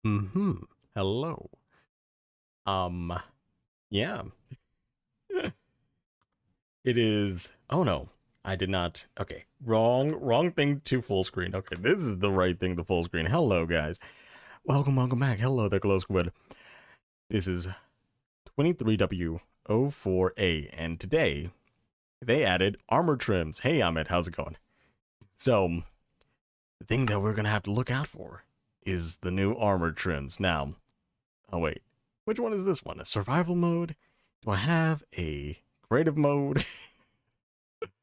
Mm-hmm. Hello. Um, yeah. It is. Oh no, I did not. Okay, wrong thing to full screen. Okay, this is the right thing to full screen. Hello, guys. Welcome back. Hello there, Glow Squid. This is 23W04A, and today they added armor trims. Hey, Ahmed, how's it going? So, the thing that we're gonna have to look out for is the new armor trims. Now, oh wait, which one is this one? A survival mode? Do I have a creative mode?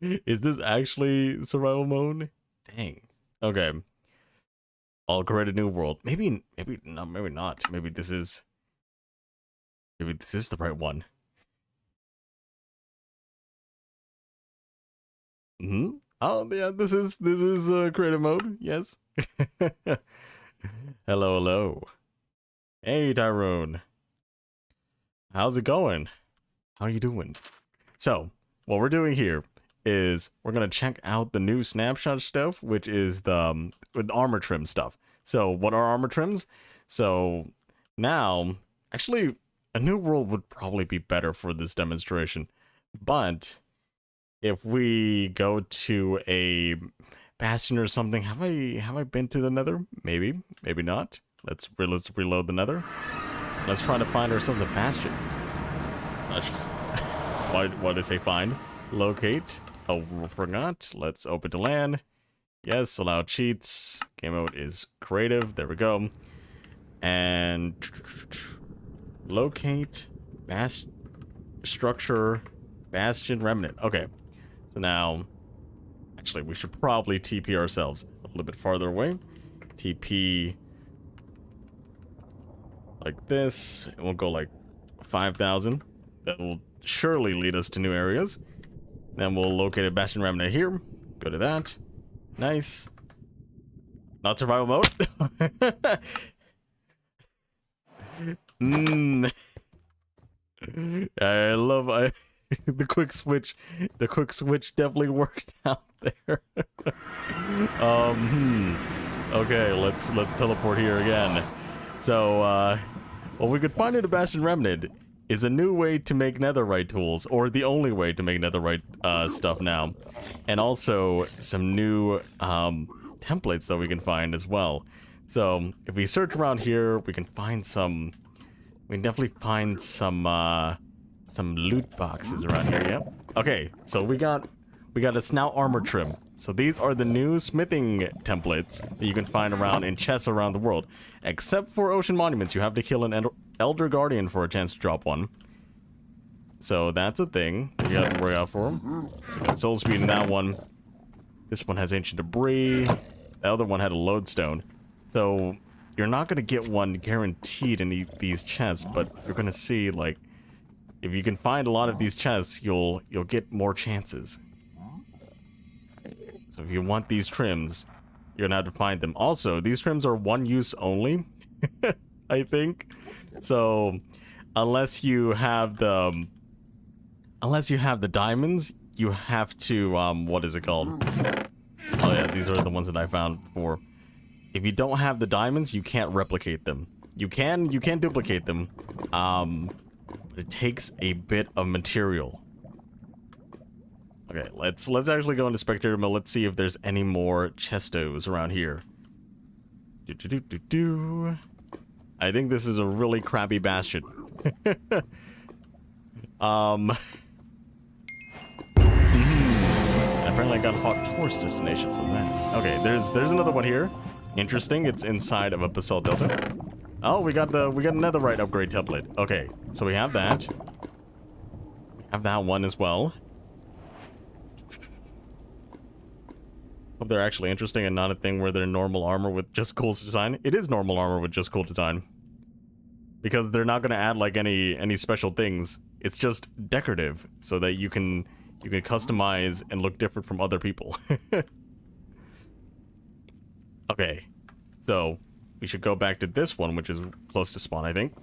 Is this actually survival mode? Dang. Okay. I'll create a new world. Maybe no, maybe not. Maybe this is the right one. Oh yeah, this is creative mode. Yes. Hello. Hey Tyrone. How's it going? How you doing? So, what we're doing here is we're gonna check out the new snapshot stuff, which is the with armor trim stuff. So, what are armor trims? So now, actually, a new world would probably be better for this demonstration. But if we go to a bastion or something, have I been to the Nether? Maybe not. Let's reload the Nether. Let's try to find ourselves a bastion. Why did I say find? Locate. Oh, forgot. Let's open to LAN. Yes, allow cheats. Game mode is creative. There we go. And locate structure bastion remnant. Okay. So now, actually, we should probably TP ourselves a little bit farther away. TP like this. And we'll go like 5,000. That will surely lead us to new areas. Then we'll locate a bastion remnant here. Go to that. Nice. Not survival mode. I love the quick switch. The quick switch definitely worked out there. Okay, let's teleport here again. So what we could find in a bastion remnant is a new way to make netherite tools, or the only way to make netherite stuff now, and also some new templates that we can find as well. So if we search around here, we can find some. We can definitely find some loot boxes around here. Yep. Okay, so we got a snout armor trim. So these are the new smithing templates that you can find around in chests around the world. Except for ocean monuments, you have to kill an elder guardian for a chance to drop one. So that's a thing you have to work out for. So we got soul speed in that one. This one has ancient debris. The other one had a lodestone. So you're not gonna get one guaranteed in these chests, but you're gonna see, like, if you can find a lot of these chests, you'll get more chances. So if you want these trims, you're gonna have to find them. Also, these trims are one use only, I think. So unless you have the diamonds, you have to what is it called? Oh yeah, these are the ones that I found before. If you don't have the diamonds, you can't replicate them. You can duplicate them, but it takes a bit of material. Okay, let's actually go into spectator mode. Let's see if there's any more chestos around here. I think this is a really crappy bastion. Apparently I got a hot tourist destination from that. Okay, there's another one here. Interesting. It's inside of a basalt delta. Oh, we got another right upgrade template. Okay, so we have that. We have that one as well. Hope they're actually interesting and not a thing where they're normal armor with just cool design. It is normal armor with just cool design. Because they're not gonna add like any special things. It's just decorative so that you can customize and look different from other people. Okay, so we should go back to this one, which is close to spawn, I think.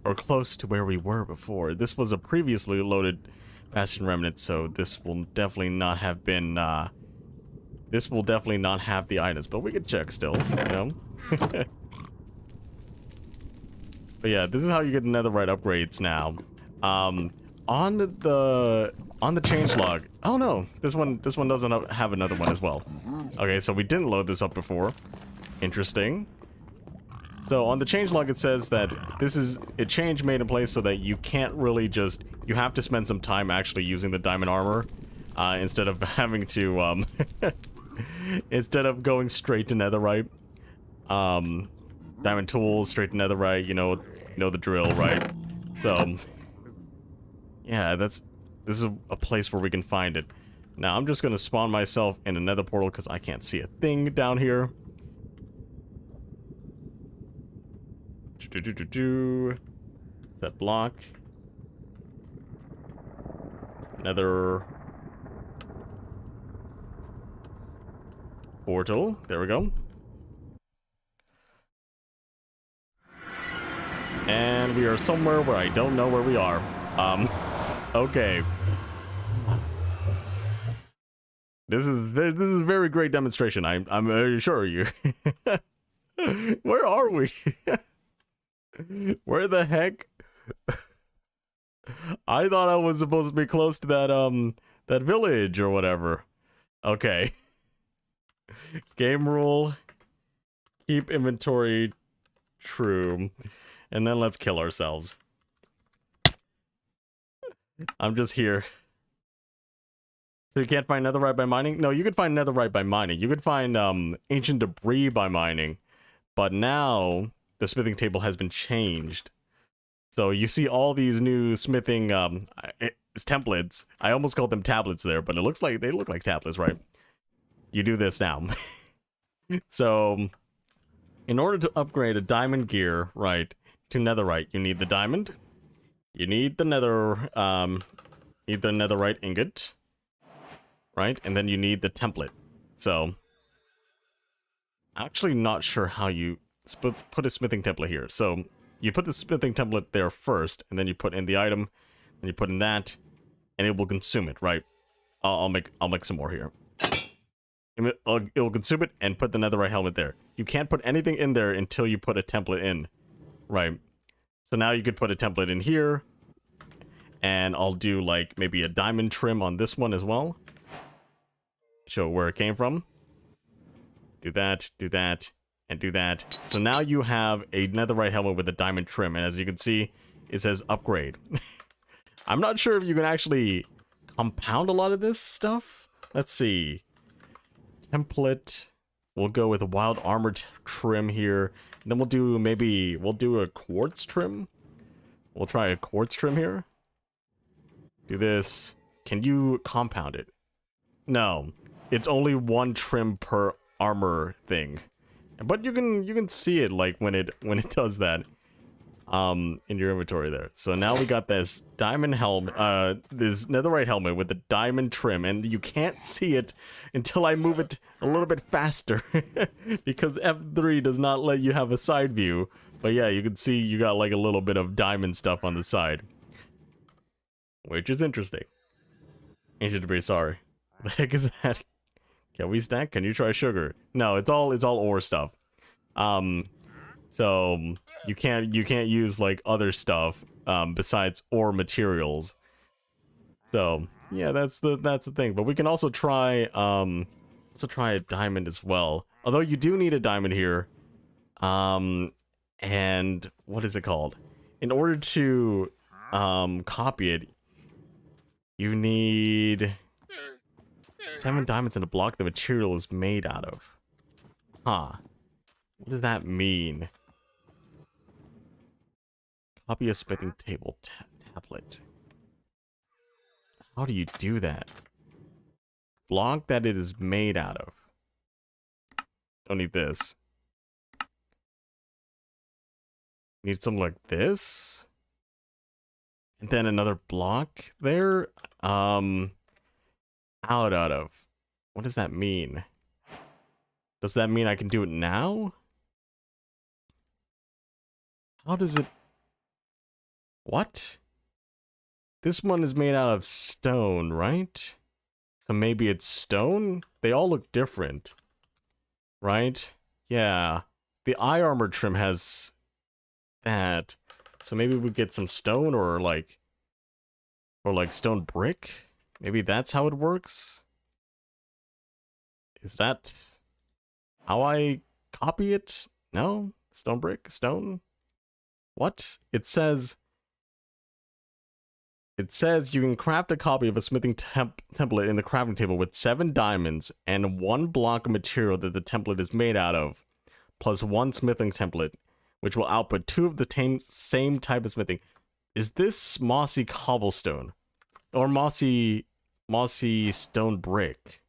Or close to where we were before. This was a previously loaded bastion remnant, so this will definitely not have been this will definitely not have the items, but we could check still, you know? But yeah, this is how you get netherite upgrades now. On the changelog. Oh no, this one doesn't have another one as well. Okay, so we didn't load this up before. Interesting. So on the changelog it says that this is a change made in place so that you can't really just, you have to spend some time actually using the diamond armor instead of having to instead of going straight to netherite. Diamond tools straight to netherite, you know the drill, right? So yeah, this is a place where we can find it. Now I'm just gonna spawn myself in a nether portal because I can't see a thing down here. Set block. Nether portal. There we go. And we are somewhere where I don't know where we are. Okay. This is a very great demonstration. I'm assure you. Where are we? Where the heck? I thought I was supposed to be close to that village or whatever. Okay. Game rule. Keep inventory true. And then let's kill ourselves. I'm just here. So you can't find netherite by mining? No, you could find netherite by mining. You could find ancient debris by mining. But now the smithing table has been changed. So you see all these new smithing templates. I almost called them tablets there, but it looks like they look like tablets, right? You do this now. So in order to upgrade a diamond gear, right, to netherite, you need the diamond. You need the netherite ingot, right? And then you need the template. So actually not sure how you put a smithing template here. So you put the smithing template there first, and then you put in the item, and you put in that, and it will consume it, right? I'll make some more here. It will consume it and put the netherite helmet there. You can't put anything in there until you put a template in, right? So now you could put a template in here, and I'll do like maybe a diamond trim on this one as well. Show where it came from. Do that, and do that. So now you have a netherite helmet with a diamond trim, and as you can see, it says upgrade. I'm not sure if you can actually compound a lot of this stuff. Let's see. Template. We'll go with a wild armor trim here. And then we'll do a quartz trim. We'll try a quartz trim here. Do this. Can you compound it? No. It's only one trim per armor thing. But you can see it like when it does that in your inventory there. So now we got this diamond helmet, this netherite helmet with the diamond trim, and you can't see it until I move it a little bit faster because F3 does not let you have a side view. But yeah, you can see you got like a little bit of diamond stuff on the side, which is interesting. Ancient debris, sorry. What the heck is that? Can we stack? Can you try sugar? No, it's all ore stuff. So you can't use like other stuff besides ore materials. So yeah, that's the thing. But we can also try a diamond as well. Although you do need a diamond here. And what is it called? In order to copy it, you need 7 diamonds in a block the material is made out of. Huh. What does that mean? Copy a smithing table tablet. How do you do that? Block that it is made out of. Don't need this. Need something like this. And then another block there. Out of. What does that mean? Does that mean I can do it now? How does it... What? This one is made out of stone, right? So maybe it's stone? They all look different, right? Yeah. The eye armor trim has that. So maybe we get some stone or like stone brick? Maybe that's how it works? Is that how I copy it? No? Stone brick? Stone? What? It says you can craft a copy of a smithing template in the crafting table with 7 diamonds and 1 block of material that the template is made out of, plus 1 smithing template, which will output 2 of the same type of smithing. Is this mossy cobblestone? Or mossy stone brick?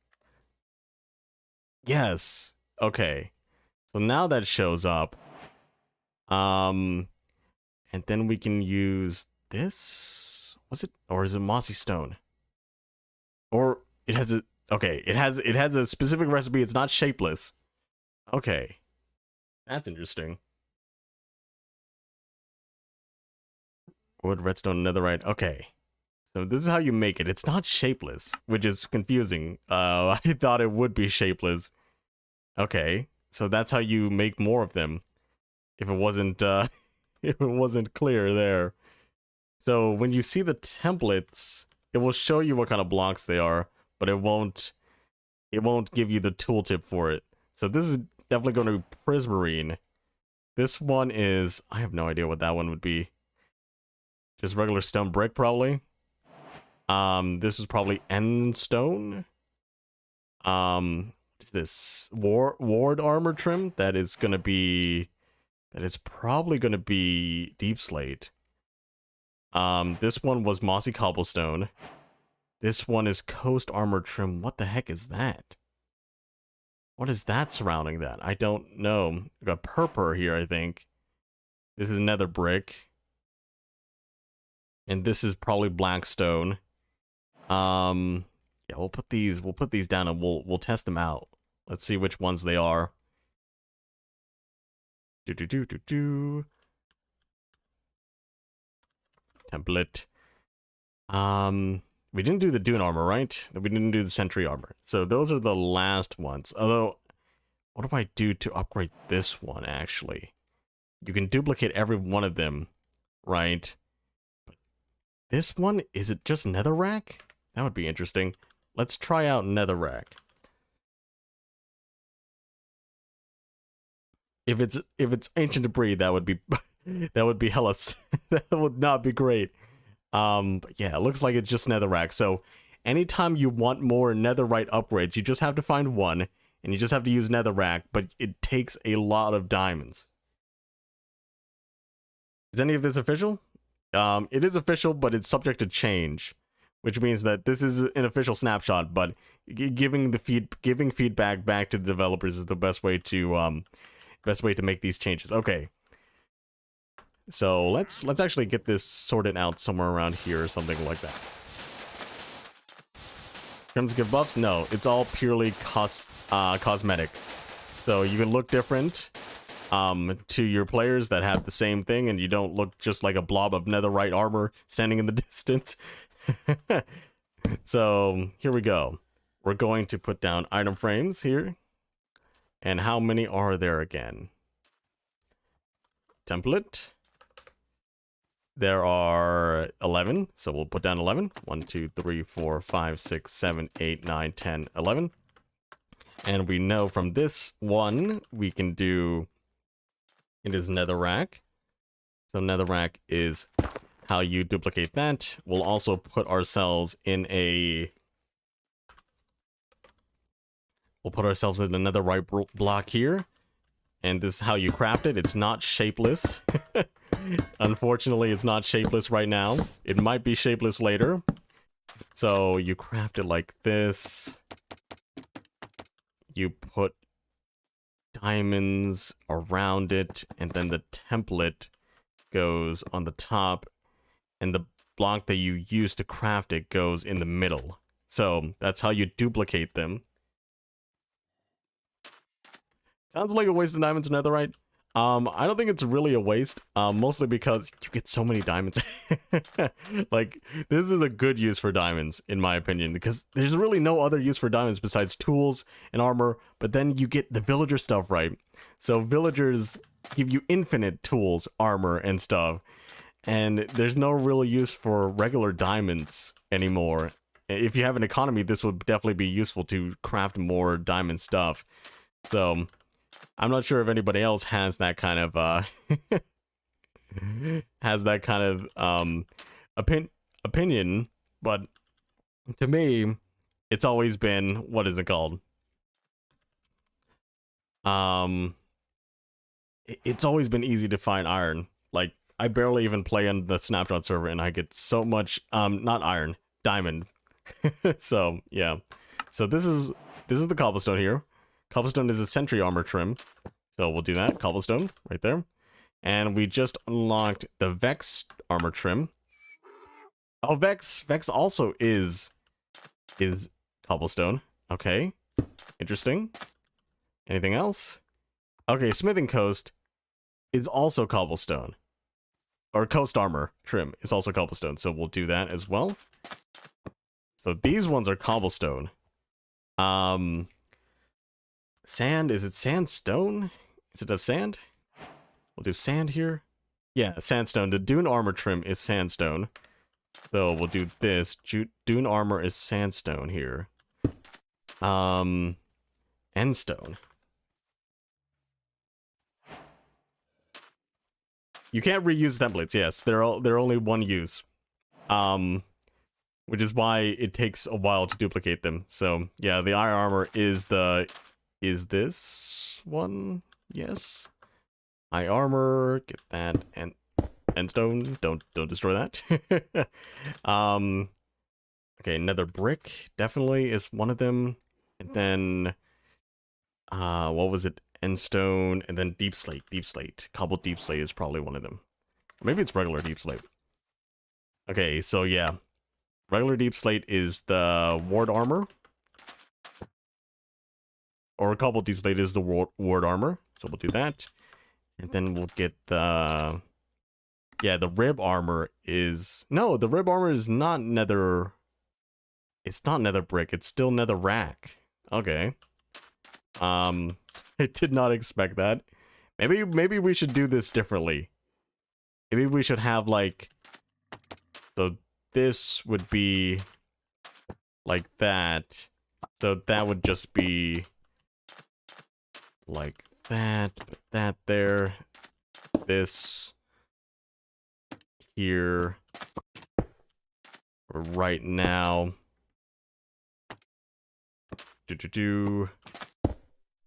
Yes. Okay. So now that shows up. And then we can use this. Was it, or is it mossy stone? Or it has a, okay, it has a specific recipe. It's not shapeless. Okay. That's interesting. Wood, redstone, netherite. Okay. So this is how you make it. It's not shapeless, which is confusing. I thought it would be shapeless. Okay. So that's how you make more of them. If it wasn't if it wasn't clear there. So when you see the templates, it will show you what kind of blocks they are, but it won't give you the tooltip for it. So this is definitely going to be prismarine. This one is, I have no idea what that one would be. Just regular stone brick probably. This is probably end stone. What is this? Ward armor trim? That is probably gonna be deep slate. This one was mossy cobblestone. This one is coast armor trim. What the heck is that? What is that surrounding that? I don't know. We got purple here, I think. This is nether brick. And this is probably black stone. Yeah, we'll put these down and we'll test them out. Let's see which ones they are. Template. We didn't do the dune armor, right? We didn't do the sentry armor. So those are the last ones. Although, what do I do to upgrade this one, actually? You can duplicate every one of them, right? But this one, is it just netherrack? That would be interesting. Let's try out netherrack. If it's ancient debris, that would be hella that would not be great. But yeah, it looks like it's just netherrack. So anytime you want more netherite upgrades, you just have to find one, and you just have to use netherrack, but it takes a lot of diamonds. Is any of this official? It is official, but it's subject to change, which means that this is an official snapshot, but giving feedback back to the developers is the best way to make these changes. Okay. So let's actually get this sorted out somewhere around here or something like that. TRIMS give buffs? No, it's all purely cosmetic. So you can look different to your players that have the same thing, and you don't look just like a blob of netherite armor standing in the distance. So here we go. We're going to put down item frames here. And how many are there again? Template. There are 11, so we'll put down 11. 1, 2, 3, 4, 5, 6, 7, 8, 9, 10, 11. And we know from this one, we can do, it is netherrack. So netherrack is how you duplicate that. We'll also put ourselves in a, we'll put ourselves in another right block here. And this is how you craft it. It's not shapeless. Unfortunately, it's not shapeless right now. It might be shapeless later. So you craft it like this. You put diamonds around it, and then the template goes on the top, and the block that you use to craft it goes in the middle. So that's how you duplicate them. Sounds like a waste of diamonds and netherite. I don't think it's really a waste, mostly because you get so many diamonds. Like, this is a good use for diamonds, in my opinion, because there's really no other use for diamonds besides tools and armor, but then you get the villager stuff right. So villagers give you infinite tools, armor, and stuff, and there's no real use for regular diamonds anymore. If you have an economy, this would definitely be useful to craft more diamond stuff. So I'm not sure if anybody else has that kind of opinion, but to me, it's always been, what is it called? It's always been easy to find iron. Like, I barely even play on the Snapshot server, and I get so much not iron, diamond. So yeah, so this is the cobblestone here. Cobblestone is a sentry armor trim, so we'll do that. Cobblestone right there, and we just unlocked the Vex armor trim. Oh, Vex also is cobblestone. Okay, interesting. Anything else? Okay, smithing coast is also cobblestone, or coast armor trim is also cobblestone, so we'll do that as well. So these ones are cobblestone. Sand, is it sandstone? Is it of sand? We'll do sand here. Yeah, sandstone. The dune armor trim is sandstone. So we'll do this. Dune armor is sandstone here. Endstone. You can't reuse templates, yes. They're only one use. Which is why it takes a while to duplicate them. So yeah, the iron armor is this one? Yes. Eye armor, get that, and endstone. Don't destroy that. Okay, nether brick definitely is one of them. And then what was it? Endstone, and then deep slate. Cobbled deep slate is probably one of them. Maybe it's regular deep slate. Okay, so yeah. Regular deep slate is the ward armor. Or cobbled deep slate is the ward armor. So we'll do that. And then we'll get the... Yeah, the rib armor is... No, the rib armor is not nether... It's not nether brick. It's still nether rack. Okay. I did not expect that. Maybe we should do this differently. Maybe we should have, like... So this would be... like that. So that would just be... like that, put that there, this here for right now, and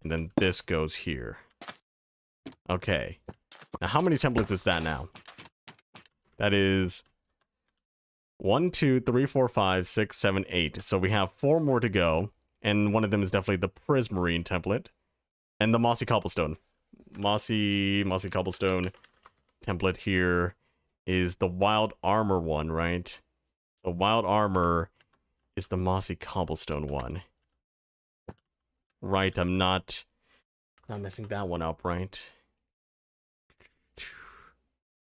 then this goes here. Okay, now how many templates is that now? That is 1, 2, 3, 4, 5, 6, 7, 8. So we have 4 more to go, and one of them is definitely the Prismarine template. And the mossy cobblestone. Mossy cobblestone template here is the wild armor one, right? The wild armor is the mossy cobblestone one. Right, I'm not messing that one up, right?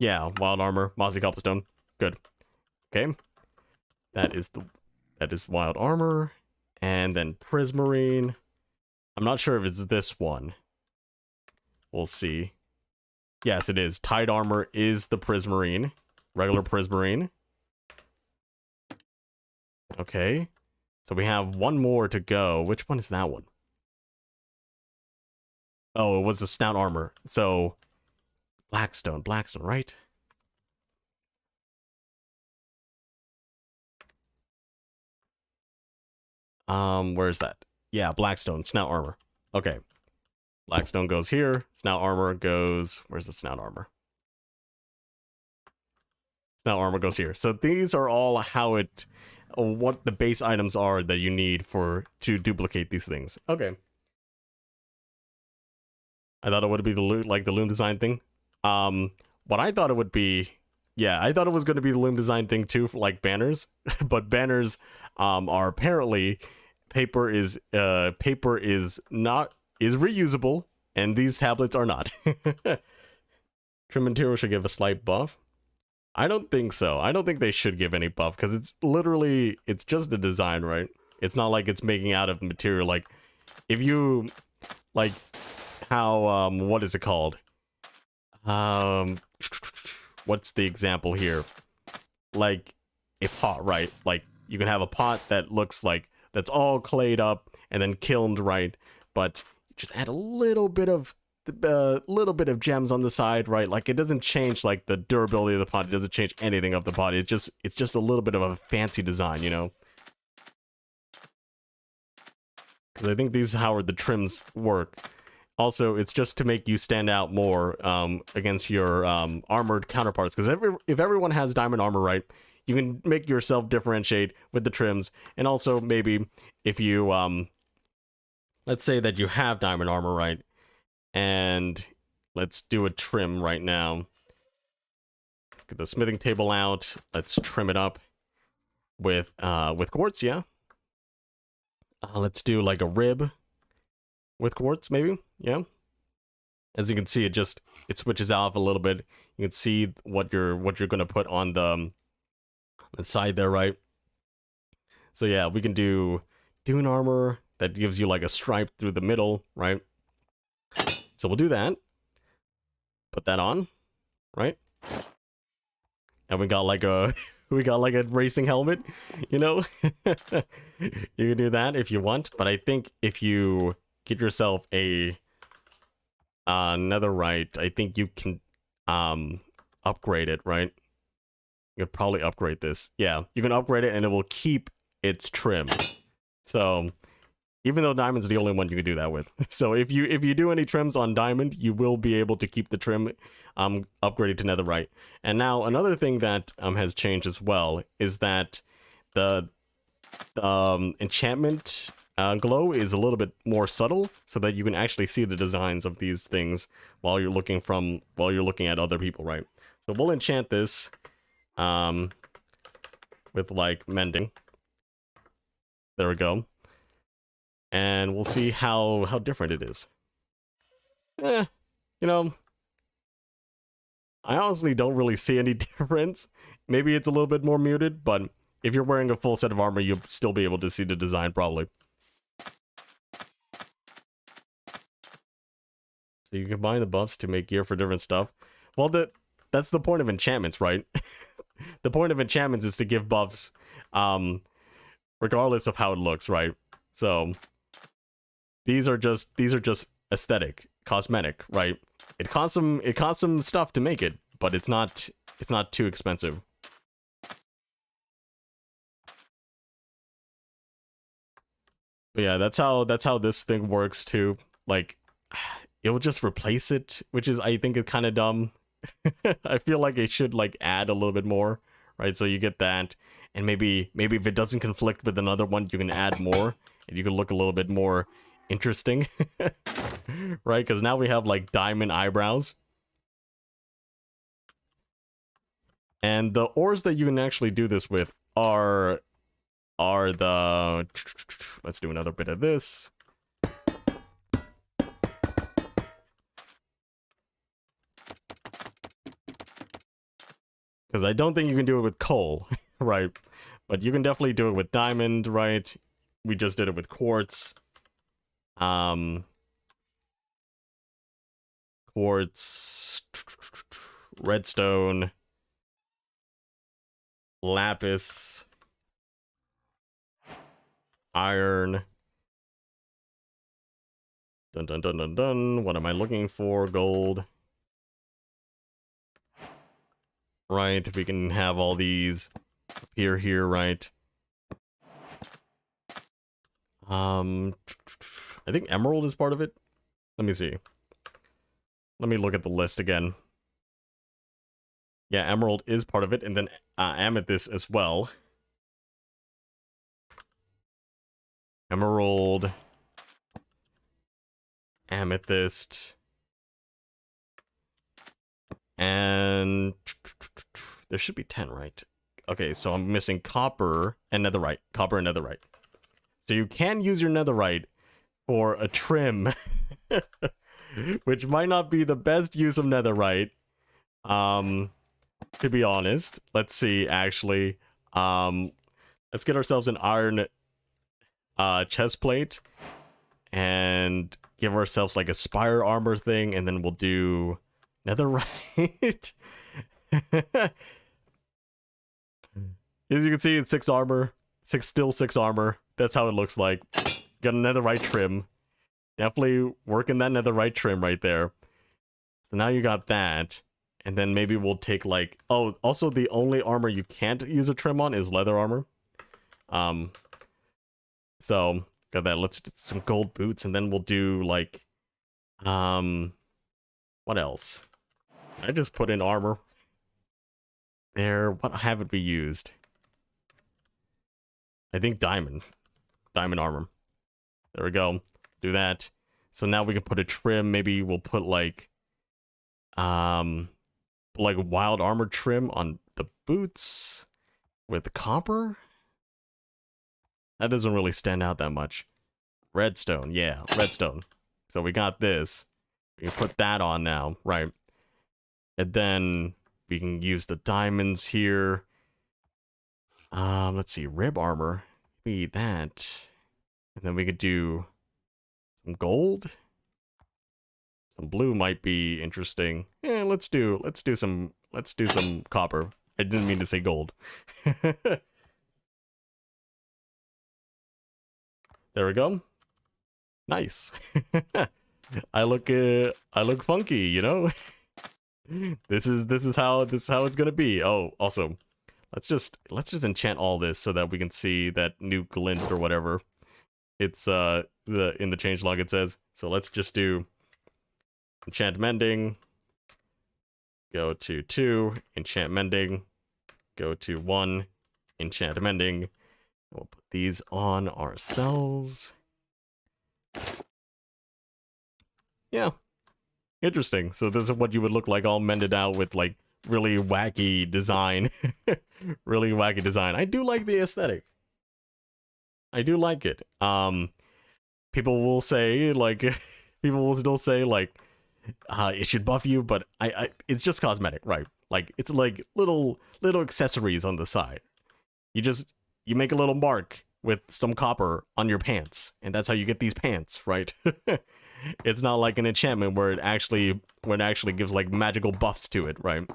Yeah, wild armor, mossy cobblestone. Good. Okay. That is wild armor. And then Prismarine. I'm not sure if it's this one. We'll see. Yes, it is. Tide armor is the Prismarine. Regular Prismarine. Okay. So we have one more to go. Which one is that one? Oh, it was the snout armor. So, Blackstone, right? Where's that? Yeah, Blackstone, snout armor. Okay. Blackstone goes here. Snout armor goes... Where's the snout armor? Snout armor goes here. So these are all how it... what the base items are that you need to duplicate these things. Okay. I thought it would be the loom design thing. What I thought it would be... Yeah, I thought it was going to be the loom design thing too, for like banners. But banners are apparently... Paper is reusable, And these tablets are not. Trim material should give a slight buff. I don't think so. I don't think they should give any buff, because it's literally, it's just a design, right? It's not like it's making out of material. Like, if you, like, how, what is it called? What's the example here? Like, a pot, right? Like, you can have a pot that looks like, that's all clayed up and then kilned, right? But just add a little bit of gems on the side, right? Like, it doesn't change like the durability of the pot. It doesn't change anything of the pot. It's just a little bit of a fancy design, you know? Because I think these is how the trims work. Also, it's just to make you stand out more against your armored counterparts. Because if everyone has diamond armor, right, you can make yourself differentiate with the trims. And also, maybe if you let's say that you have diamond armor, right? And let's do a trim right now. Get the smithing table out. Let's trim it up with quartz, yeah. Let's do like a rib with quartz, maybe, yeah. As you can see, it switches off a little bit. You can see what you're gonna put on the side there, right? So yeah, we can do dune armor that gives you like a stripe through the middle, right? So we'll do that. Put that on, right? And we got like a racing helmet, you know? You can do that if you want, but I think if you get yourself a netherite, I think you can upgrade it, right? You could probably upgrade this. Yeah, you can upgrade it and it will keep its trim. So even though diamond's the only one you can do that with. So if you do any trims on diamond, you will be able to keep the trim upgraded to netherite. And now another thing that has changed as well is that the enchantment glow is a little bit more subtle, so that you can actually see the designs of these things while you're looking at other people, right? So we'll enchant this with like mending. There we go. And we'll see how different it is. You know, I honestly don't really see any difference. Maybe it's a little bit more muted, but if you're wearing a full set of armor, you'll still be able to see the design, probably. So you combine the buffs to make gear for different stuff. Well, that's the point of enchantments, right? The point of enchantments is to give buffs, regardless of how it looks, right? So these are just aesthetic, cosmetic, right? It costs some stuff to make it, but it's not too expensive. But yeah, that's how this thing works too. Like, it will just replace it, which is, I think, is kind of dumb. I feel like it should like add a little bit more, right? So you get that, and maybe if it doesn't conflict with another one, you can add more, and you can look a little bit more interesting, right? Because now we have like diamond eyebrows. And the ores that you can actually do this with are the... Let's do another bit of this. Because I don't think you can do it with coal, right? But you can definitely do it with diamond, right? We just did it with quartz. Quartz, redstone, lapis, iron. Dun dun dun dun dun. What am I looking for? Gold. Right, if we can have all these appear here, right? I think emerald is part of it. Let me see. Let me look at the list again. Yeah, emerald is part of it, and then amethyst as well. Emerald, amethyst, and there should be 10, right? Okay, so I'm missing copper and netherite. Copper and netherite. So you can use your netherite for a trim. which might not be the best use of netherite. To be honest, let's see. Actually, let's get ourselves an iron chest plate and give ourselves like a spire armor thing, and then we'll do netherite. As you can see, it's 6 armor, still 6 armor. That's how it looks like. Got a netherite trim. Definitely working that netherite trim right there. So now you got that. And then maybe we'll take like... Oh, also the only armor you can't use a trim on is leather armor. So, got that. Let's do some gold boots, and then we'll do like... What else? I just put in armor. There, what haven't we used? I think diamond armor. There we go. Do that. So now we can put a trim. Maybe we'll put like wild armor trim on the boots with the copper. That doesn't really stand out that much. Redstone, yeah, redstone. So we got this. We can put that on now, right? And then we can use the diamonds here. Let's see, rib armor. Maybe that. And then we could do some gold. Some blue might be interesting. Yeah, let's do some copper. I didn't mean to say gold. There we go. Nice. I look funky, you know? This is how it's gonna be. Oh, also, let's just enchant all this so that we can see that new glint or whatever. It's in the changelog it says. So let's just do enchant mending. Go to 2, enchant mending. Go to 1, enchant mending. We'll put these on ourselves. Yeah. Interesting. So this is what you would look like all mended out with like really wacky design. Really wacky design. I do like the aesthetic. I do like it. People will say like people will still say like it should buff you, but I it's just cosmetic, right? Like it's like little accessories on the side. You make a little mark with some copper on your pants, and that's how you get these pants, right? It's not like an enchantment where it actually gives like magical buffs to it, right?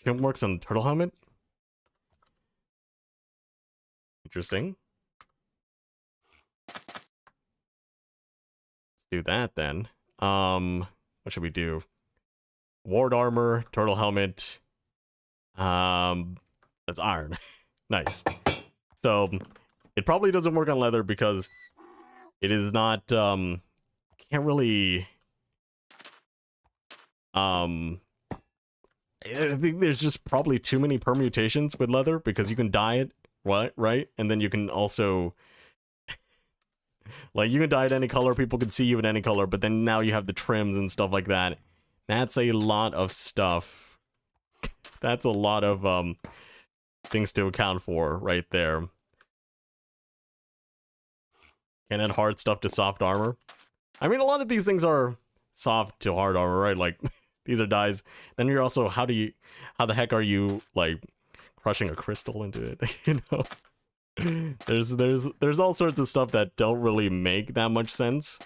It works on turtle helmet. Interesting. Let's do that then. What should we do? Ward armor, turtle helmet. That's iron. Nice. So it probably doesn't work on leather because it is not can't really I think there's just probably too many permutations with leather because you can dye it, right? And then you can also like you can dye it any color, people can see you in any color, but then now you have the trims and stuff like that. That's a lot of stuff. That's a lot of things to account for right there. Can add hard stuff to soft armor. I mean, a lot of these things are soft to hard armor, right? Like these are dyes. Then you're also how the heck are you like crushing a crystal into it? You know, there's all sorts of stuff that don't really make that much sense.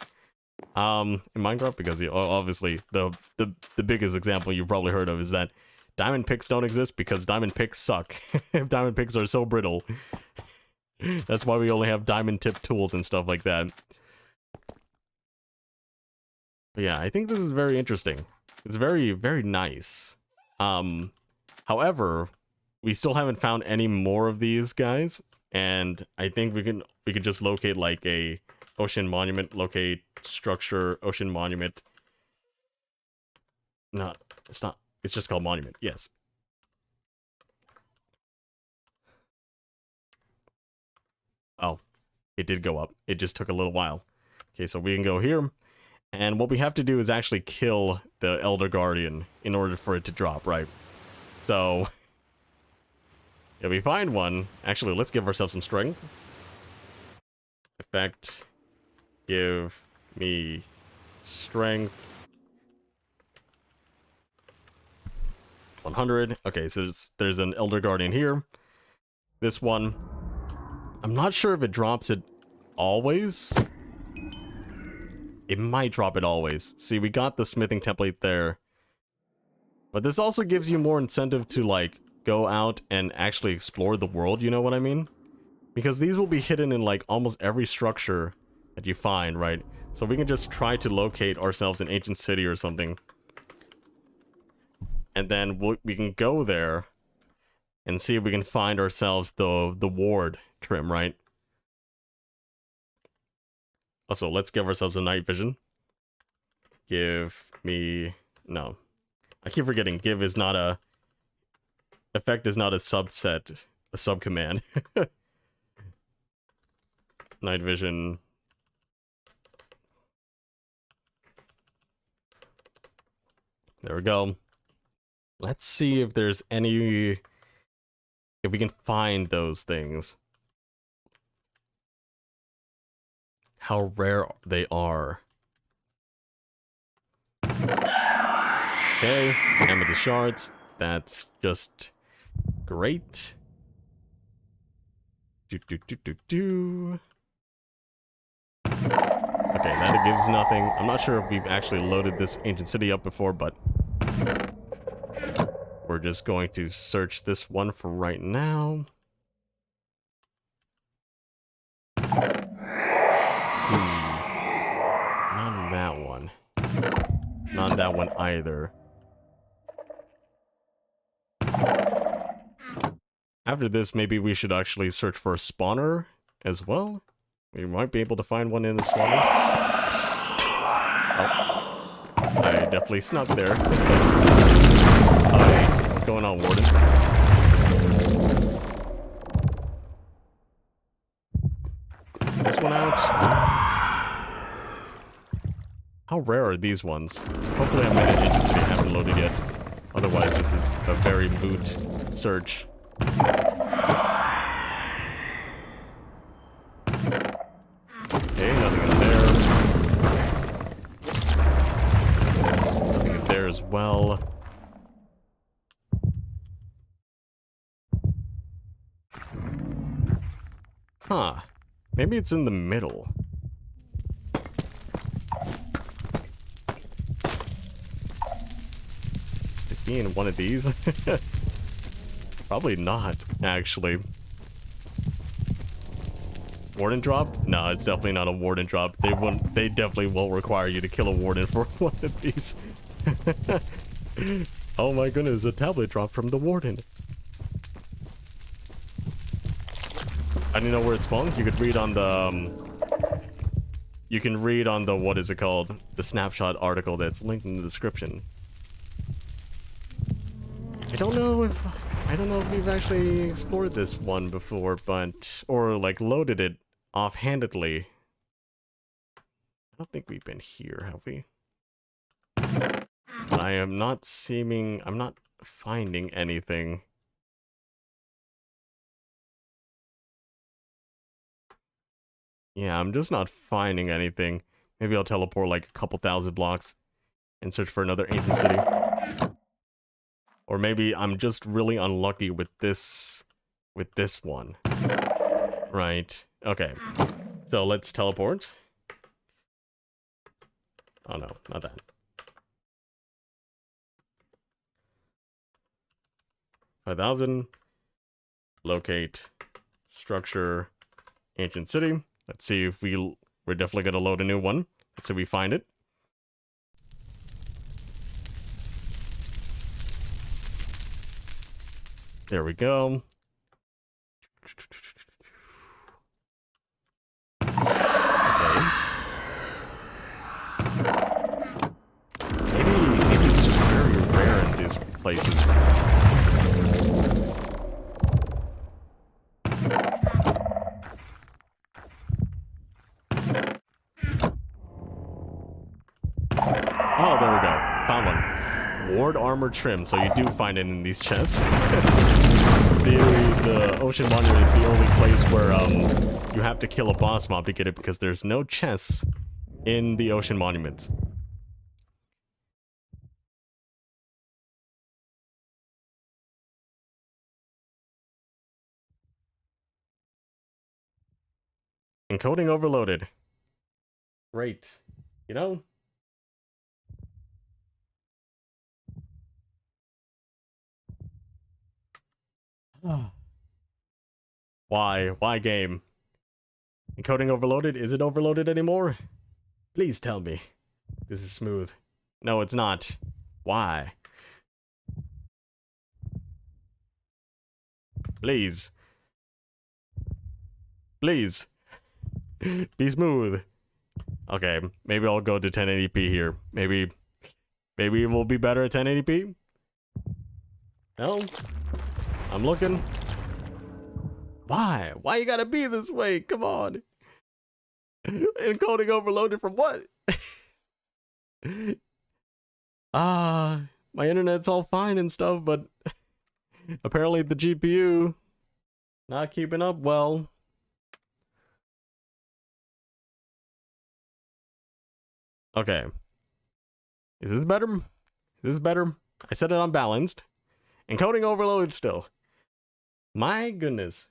In Minecraft because obviously the biggest example you've probably heard of is that diamond picks don't exist because diamond picks suck. Diamond picks are so brittle. That's why we only have diamond tipped tools and stuff like that. But yeah, I think this is very interesting. It's very, very nice. However, we still haven't found any more of these guys, and I think we could just locate like a ocean monument, locate structure, ocean monument. No, it's not. It's just called monument. Yes. Oh, it did go up. It just took a little while. Okay, so we can go here. And what we have to do is actually kill the Elder Guardian in order for it to drop, right? So, if we find one, actually, let's give ourselves some strength. Effect. Give me strength. 100. Okay, so there's an Elder Guardian here. This one, I'm not sure if it drops it always. It might drop it always. See, we got the smithing template there. But this also gives you more incentive to, like, go out and actually explore the world, you know what I mean? Because these will be hidden in, like, almost every structure that you find, right? So we can just try to locate ourselves in Ancient City or something. And then we can go there and see if we can find ourselves the ward trim, right? Also, let's give ourselves a night vision. Give me... No. I keep forgetting. Give is not a... Effect is not a subset. A subcommand. Night vision. There we go. Let's see if there's any... If we can find those things. How rare they are. Okay, amethyst shards. That's just great. Okay, that gives nothing. I'm not sure if we've actually loaded this ancient city up before, but we're just going to search this one for right now. Not that one. Not that one either. After this, maybe we should actually search for a spawner as well. We might be able to find one in the spawner. Oh. I definitely snuck there. Hi. What's going on, Warden? This one out. How rare are these ones? Hopefully I made an ancient city I haven't loaded yet. Otherwise, this is a very moot search. Okay, nothing in there. Nothing in there as well. Huh. Maybe it's in the middle. Could be in one of these? Probably not, actually. Warden drop? No, it's definitely not a warden drop. They definitely won't require you to kill a warden for one of these. Oh my goodness, a tablet drop from the warden. I didn't know where it spawns. You could read on the you can read on the, what is it called? The Snapshot article that's linked in the description. I don't know if we've actually explored this one before, but... Or, like, loaded it offhandedly. I don't think we've been here, have we? But I am not I'm not finding anything. Yeah, I'm just not finding anything. Maybe I'll teleport, like, a couple thousand blocks and search for another ancient city. Or maybe I'm just really unlucky with this one. Right. Okay. So let's teleport. Oh no, not that. $5,000. Locate. Structure. Ancient city. Let's see if we're definitely gonna load a new one. Let's see if we find it. There we go. Okay. Maybe it's just very rare in these places. Oh, there we go. Found one. Ward armor trim, so you do find it in these chests. The Ocean Monument is the only place where you have to kill a boss mob to get it, because there's no chests in the Ocean Monuments. Encoding overloaded. Great. You know? Why? Why game? Encoding overloaded? Is it overloaded anymore? Please tell me. This is smooth. No, it's not. Why? Please. Please. Be smooth. Okay, maybe I'll go to 1080p here. Maybe it will be better at 1080p? No? I'm looking. Why? Why you gotta be this way? Come on. Encoding overloaded from what? My internet's all fine and stuff, but apparently the GPU not keeping up well. Okay. Is this better? Is this better? I set it on balanced. Encoding overloaded still. My goodness.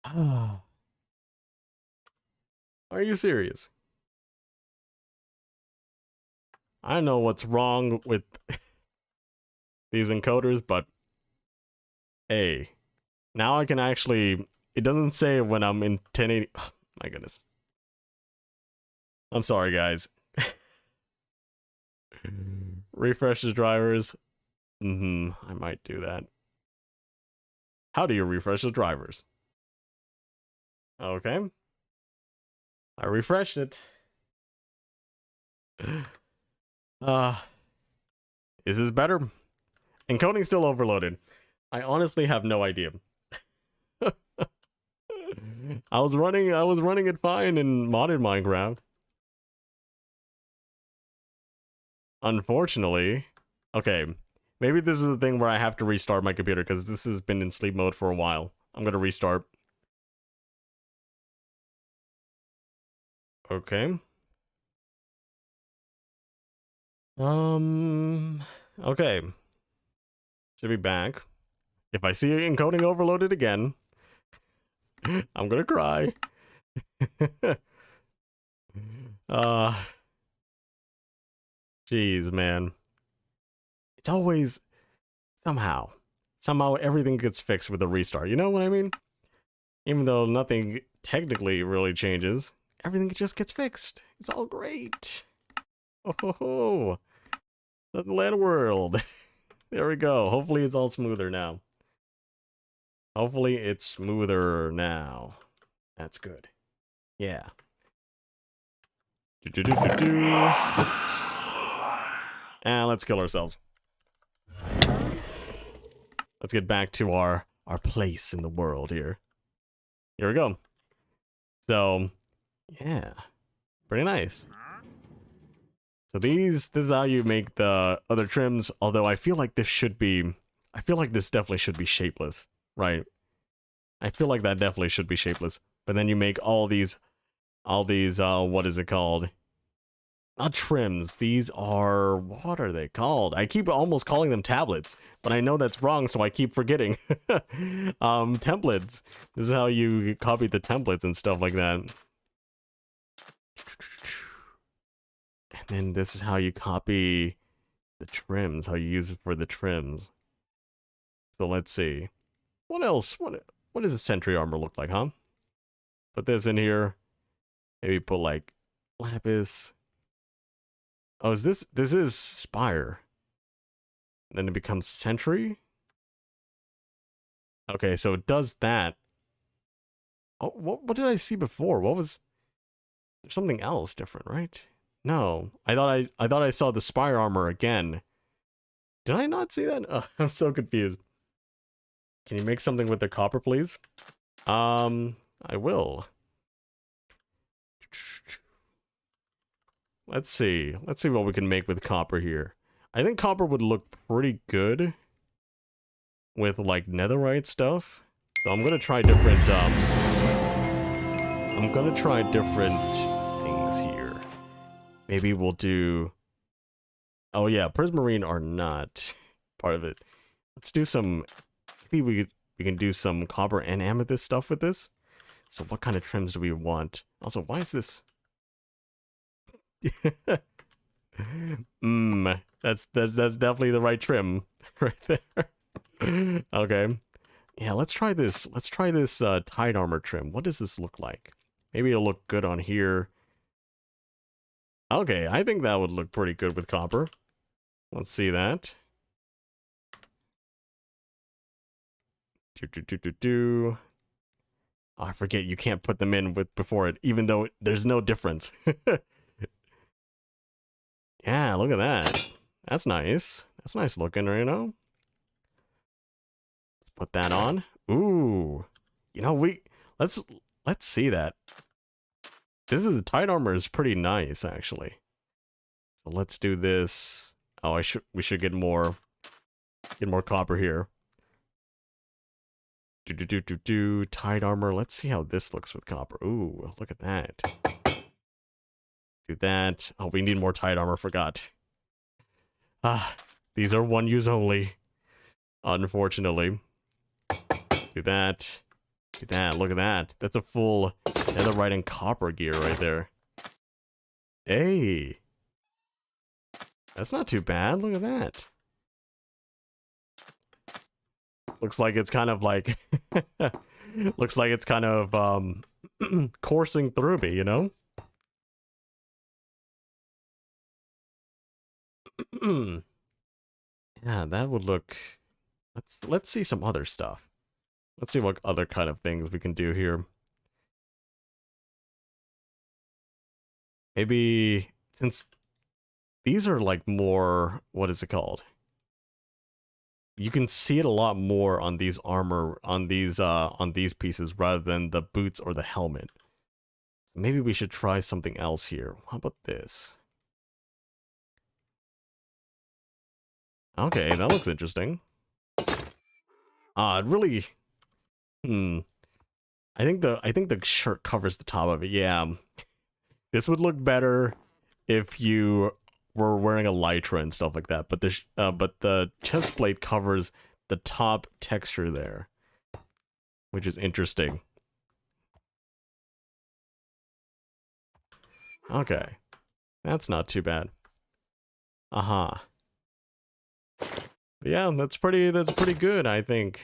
Are you serious? I don't know what's wrong with these encoders, but hey, now I can actually, it doesn't say when I'm in 1080. Oh, my goodness. I'm sorry, guys. Refresh the drivers. I might do that. How do you refresh the drivers? Okay. I refreshed it. Is this better? Encoding still overloaded. I honestly have no idea. I was running it fine in modded Minecraft. Unfortunately, okay, maybe this is the thing where I have to restart my computer because this has been in sleep mode for a while. I'm gonna restart. Okay. Okay. Should be back. If I see encoding overloaded again, I'm gonna cry. Jeez, man. It's always somehow everything gets fixed with a restart. You know what I mean? Even though nothing technically really changes, everything just gets fixed. It's all great. Oh, the land world. There we go. Hopefully it's all smoother now. Hopefully it's smoother now. That's good. Yeah. And let's kill ourselves. Let's get back to our place in the world here. Here we go. So, yeah. Pretty nice. So this is how you make the other trims, although I feel like this definitely should be shapeless, right? I feel like that definitely should be shapeless. But then you make all these, what is it called? Not trims, these are, what are they called? I keep almost calling them tablets, but I know that's wrong, so I keep forgetting. Templates. This is how you copy the templates and stuff like that. And then this is how you copy the trims, how you use it for the trims. So let's see. What else? What does a sentry armor look like, huh? Put this in here. Maybe put like lapis. Oh, this is spire. Then it becomes sentry. Okay, so it does that. Oh, what did I see before? There's something else different, right? No, I thought I saw the spire armor again. Did I not see that? Oh, I'm so confused. Can you make something with the copper, please? I will. Let's see. Let's see what we can make with copper here. I think copper would look pretty good with like netherite stuff. So I'm gonna try different things here. Maybe we'll do, oh yeah, prismarine are not part of it. Let's do some, maybe we can do some copper and amethyst stuff with this. So what kind of trims do we want? Also, why is this? That's definitely the right trim right there. Okay. Yeah, let's try this. Let's try this tide armor trim. What does this look like? Maybe it'll look good on here. Okay, I think that would look pretty good with copper. Let's see that. Oh, I forget you can't put them in with before it, even though there's no difference. Yeah, look at that. That's nice. That's nice looking, you know? Put that on. Ooh. You know, let's see that. This is the tide armor is pretty nice actually. So let's do this. Oh, we should get more copper here. Tide armor. Let's see how this looks with copper. Ooh, look at that. Do that. Oh, we need more tide armor, forgot. Ah, these are one use only. Unfortunately. Do that. Do that. Look at that. That's a full netherite and copper gear right there. Hey. That's not too bad. Look at that. Looks like it's kind of like looks like it's kind of coursing through me, you know? Yeah, that would look. Let's see some other stuff. Let's see what other kind of things we can do here. Maybe since these are like more, what is it called? You can see it a lot more on these armor, on these pieces rather than the boots or the helmet. So maybe we should try something else here. How about this? Okay, that looks interesting. It really, I think the shirt covers the top of it. Yeah, this would look better if you were wearing a lycra and stuff like that. But the chest plate covers the top texture there, which is interesting. Okay, that's not too bad. Yeah, that's pretty good, I think.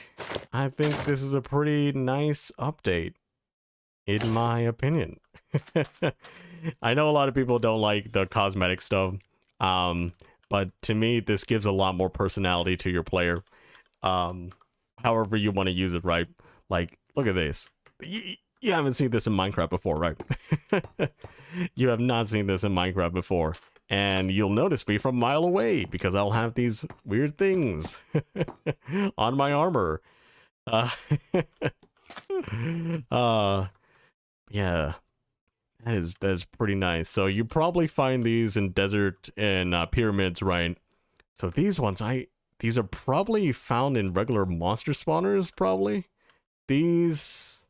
I think this is a pretty nice update, in my opinion. I know a lot of people don't like the cosmetic stuff, but to me, this gives a lot more personality to your player. However you want to use it, right? Like, look at this. You haven't seen this in Minecraft before, right? You have not seen this in Minecraft before. And you'll notice me from a mile away because I'll have these weird things on my armor. Yeah, that is pretty nice. So you probably find these in desert and pyramids, right? So these ones, these are probably found in regular monster spawners, probably. These,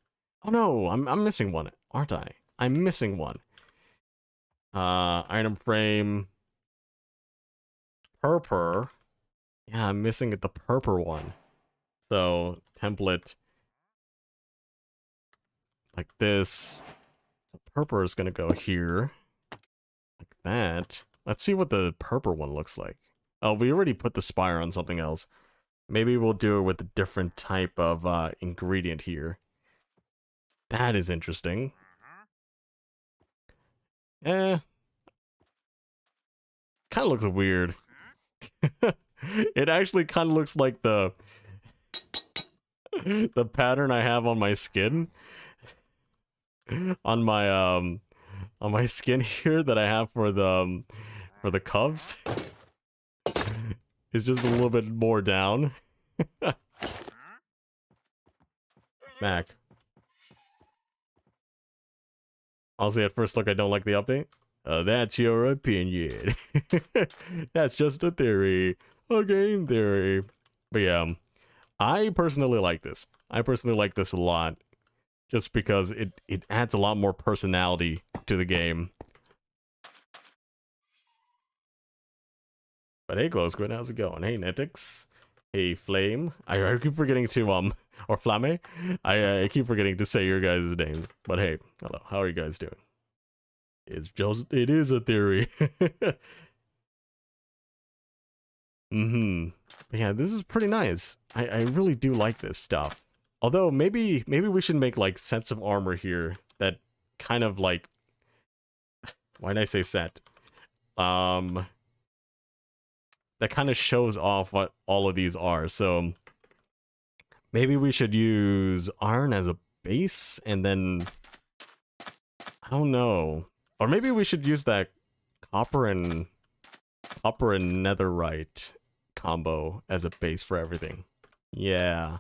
oh no, I'm missing one, aren't I? I'm missing one. Item frame. Purpur. Yeah, I'm missing the purpur one. So, template. Like this. So purpur is gonna go here. Like that. Let's see what the purpur one looks like. Oh, we already put the spire on something else. Maybe we'll do it with a different type of ingredient here. That is interesting. Kind of looks weird. It actually kind of looks like the pattern I have on my skin. On my skin here that I have for the cuffs. It's just a little bit more down. Back. Honestly, at first look, I don't like the update. That's your opinion. That's just a theory. A game theory. But yeah, I personally like this. I personally like this a lot. Just because it adds a lot more personality to the game. But hey, Glow Squid, how's it going? Hey, Netix. Hey, Flame. I keep forgetting to, or Flame. I keep forgetting to say your guys' names. But hey, hello. How are you guys doing? It is a theory. Yeah, this is pretty nice. I really do like this stuff. Although maybe we should make like sets of armor here that kind of like, why did I say set? That kind of shows off what all of these are. So maybe we should use iron as a base and then I don't know. Or maybe we should use that copper and netherite combo as a base for everything. Yeah.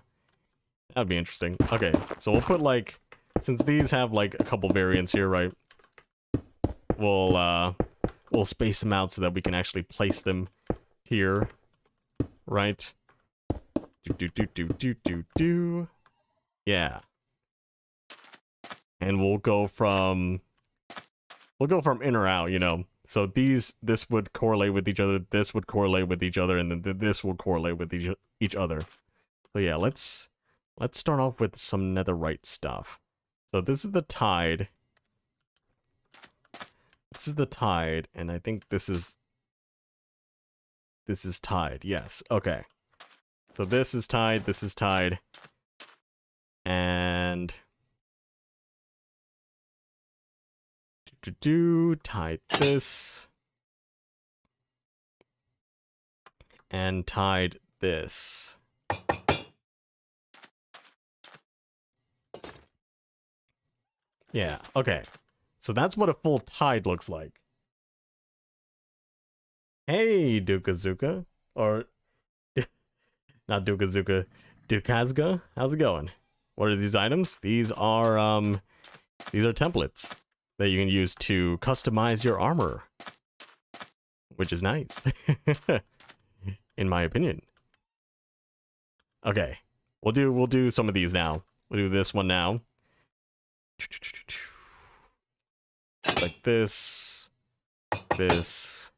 That'd be interesting. Okay, so we'll put like, since these have like a couple variants here, right? We'll space them out so that we can actually place them here, right? Do. Yeah. And we'll go from in or out, you know. So this would correlate with each other, this would correlate with each other, and then this will correlate with each other. So yeah, let's start off with some netherite stuff. So this is the tide. This is the tide, and I think this is tide. Yes. Okay. So this is tide, and tide this, and tide this. Yeah, okay. So that's what a full tide looks like. Hey, Dukazuka. Or, not Dukazuka, Dukazga. How's it going? What are these items? These are templates that you can use to customize your armor. Which is nice. In my opinion. Okay. We'll do some of these now. We'll do this one now. Like this, like this,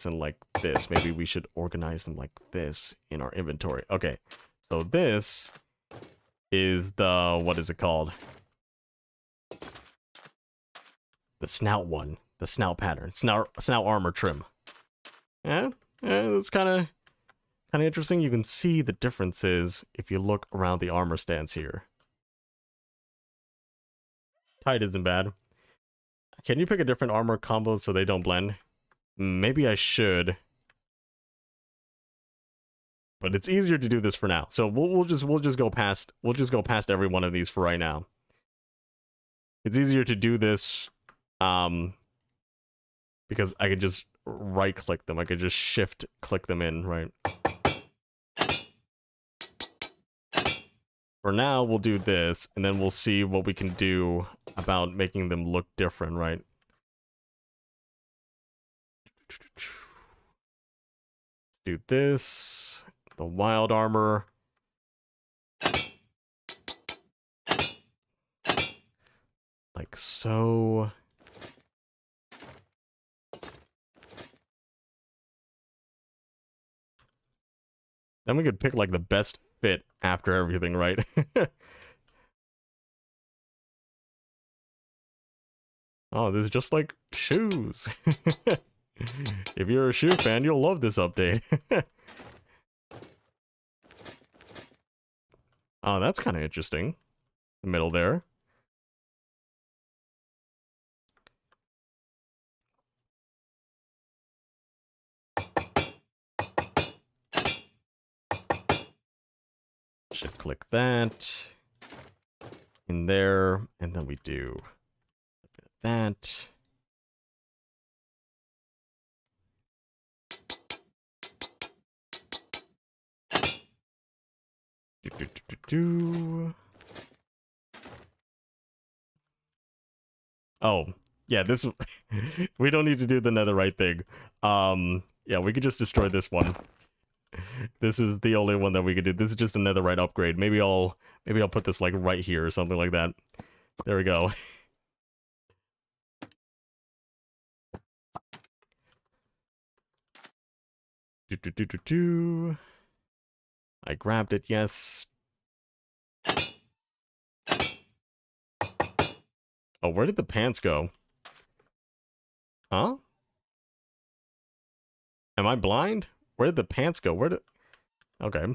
and like this. Maybe we should organize them like this in our inventory. Okay, so this is the, what is it called? The snout one. The snout pattern. Snout armor trim. Yeah, that's kind of interesting. You can see the differences if you look around the armor stands here. Tide isn't bad. Can you pick a different armor combo so they don't blend? Maybe I should. But it's easier to do this for now. So we'll just go past every one of these for right now. It's easier to do this because I could just right click them. I could just shift click them in, right? For now, we'll do this, and then we'll see what we can do about making them look different, right? Do this. The wild armor. Like so. Then we could pick like the best fit after everything, right? Oh, this is just like shoes. If you're a shoe fan, you'll love this update. Oh, that's kind of interesting. The middle there. Shift click that in there, and then we do that. Oh, yeah, this... we don't need to do the netherite thing. Yeah, we could just destroy this one. This is the only one that we could do. This is just a netherite upgrade. Maybe I'll put this, like, right here or something like that. There we go. I grabbed it, yes. Oh, where did the pants go? Huh? Am I blind? Where did the pants go? Where did... Okay.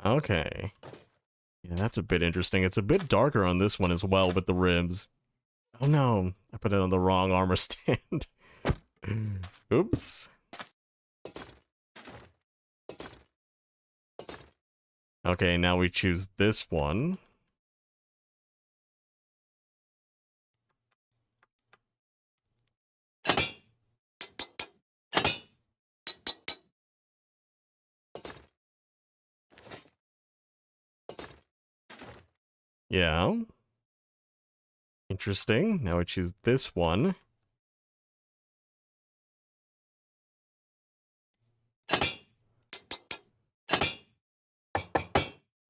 Okay. Yeah, that's a bit interesting. It's a bit darker on this one as well with the ribs. Oh no, I put it on the wrong armor stand. Oops. Okay, now we choose this one. Yeah. Interesting. Now we choose this one.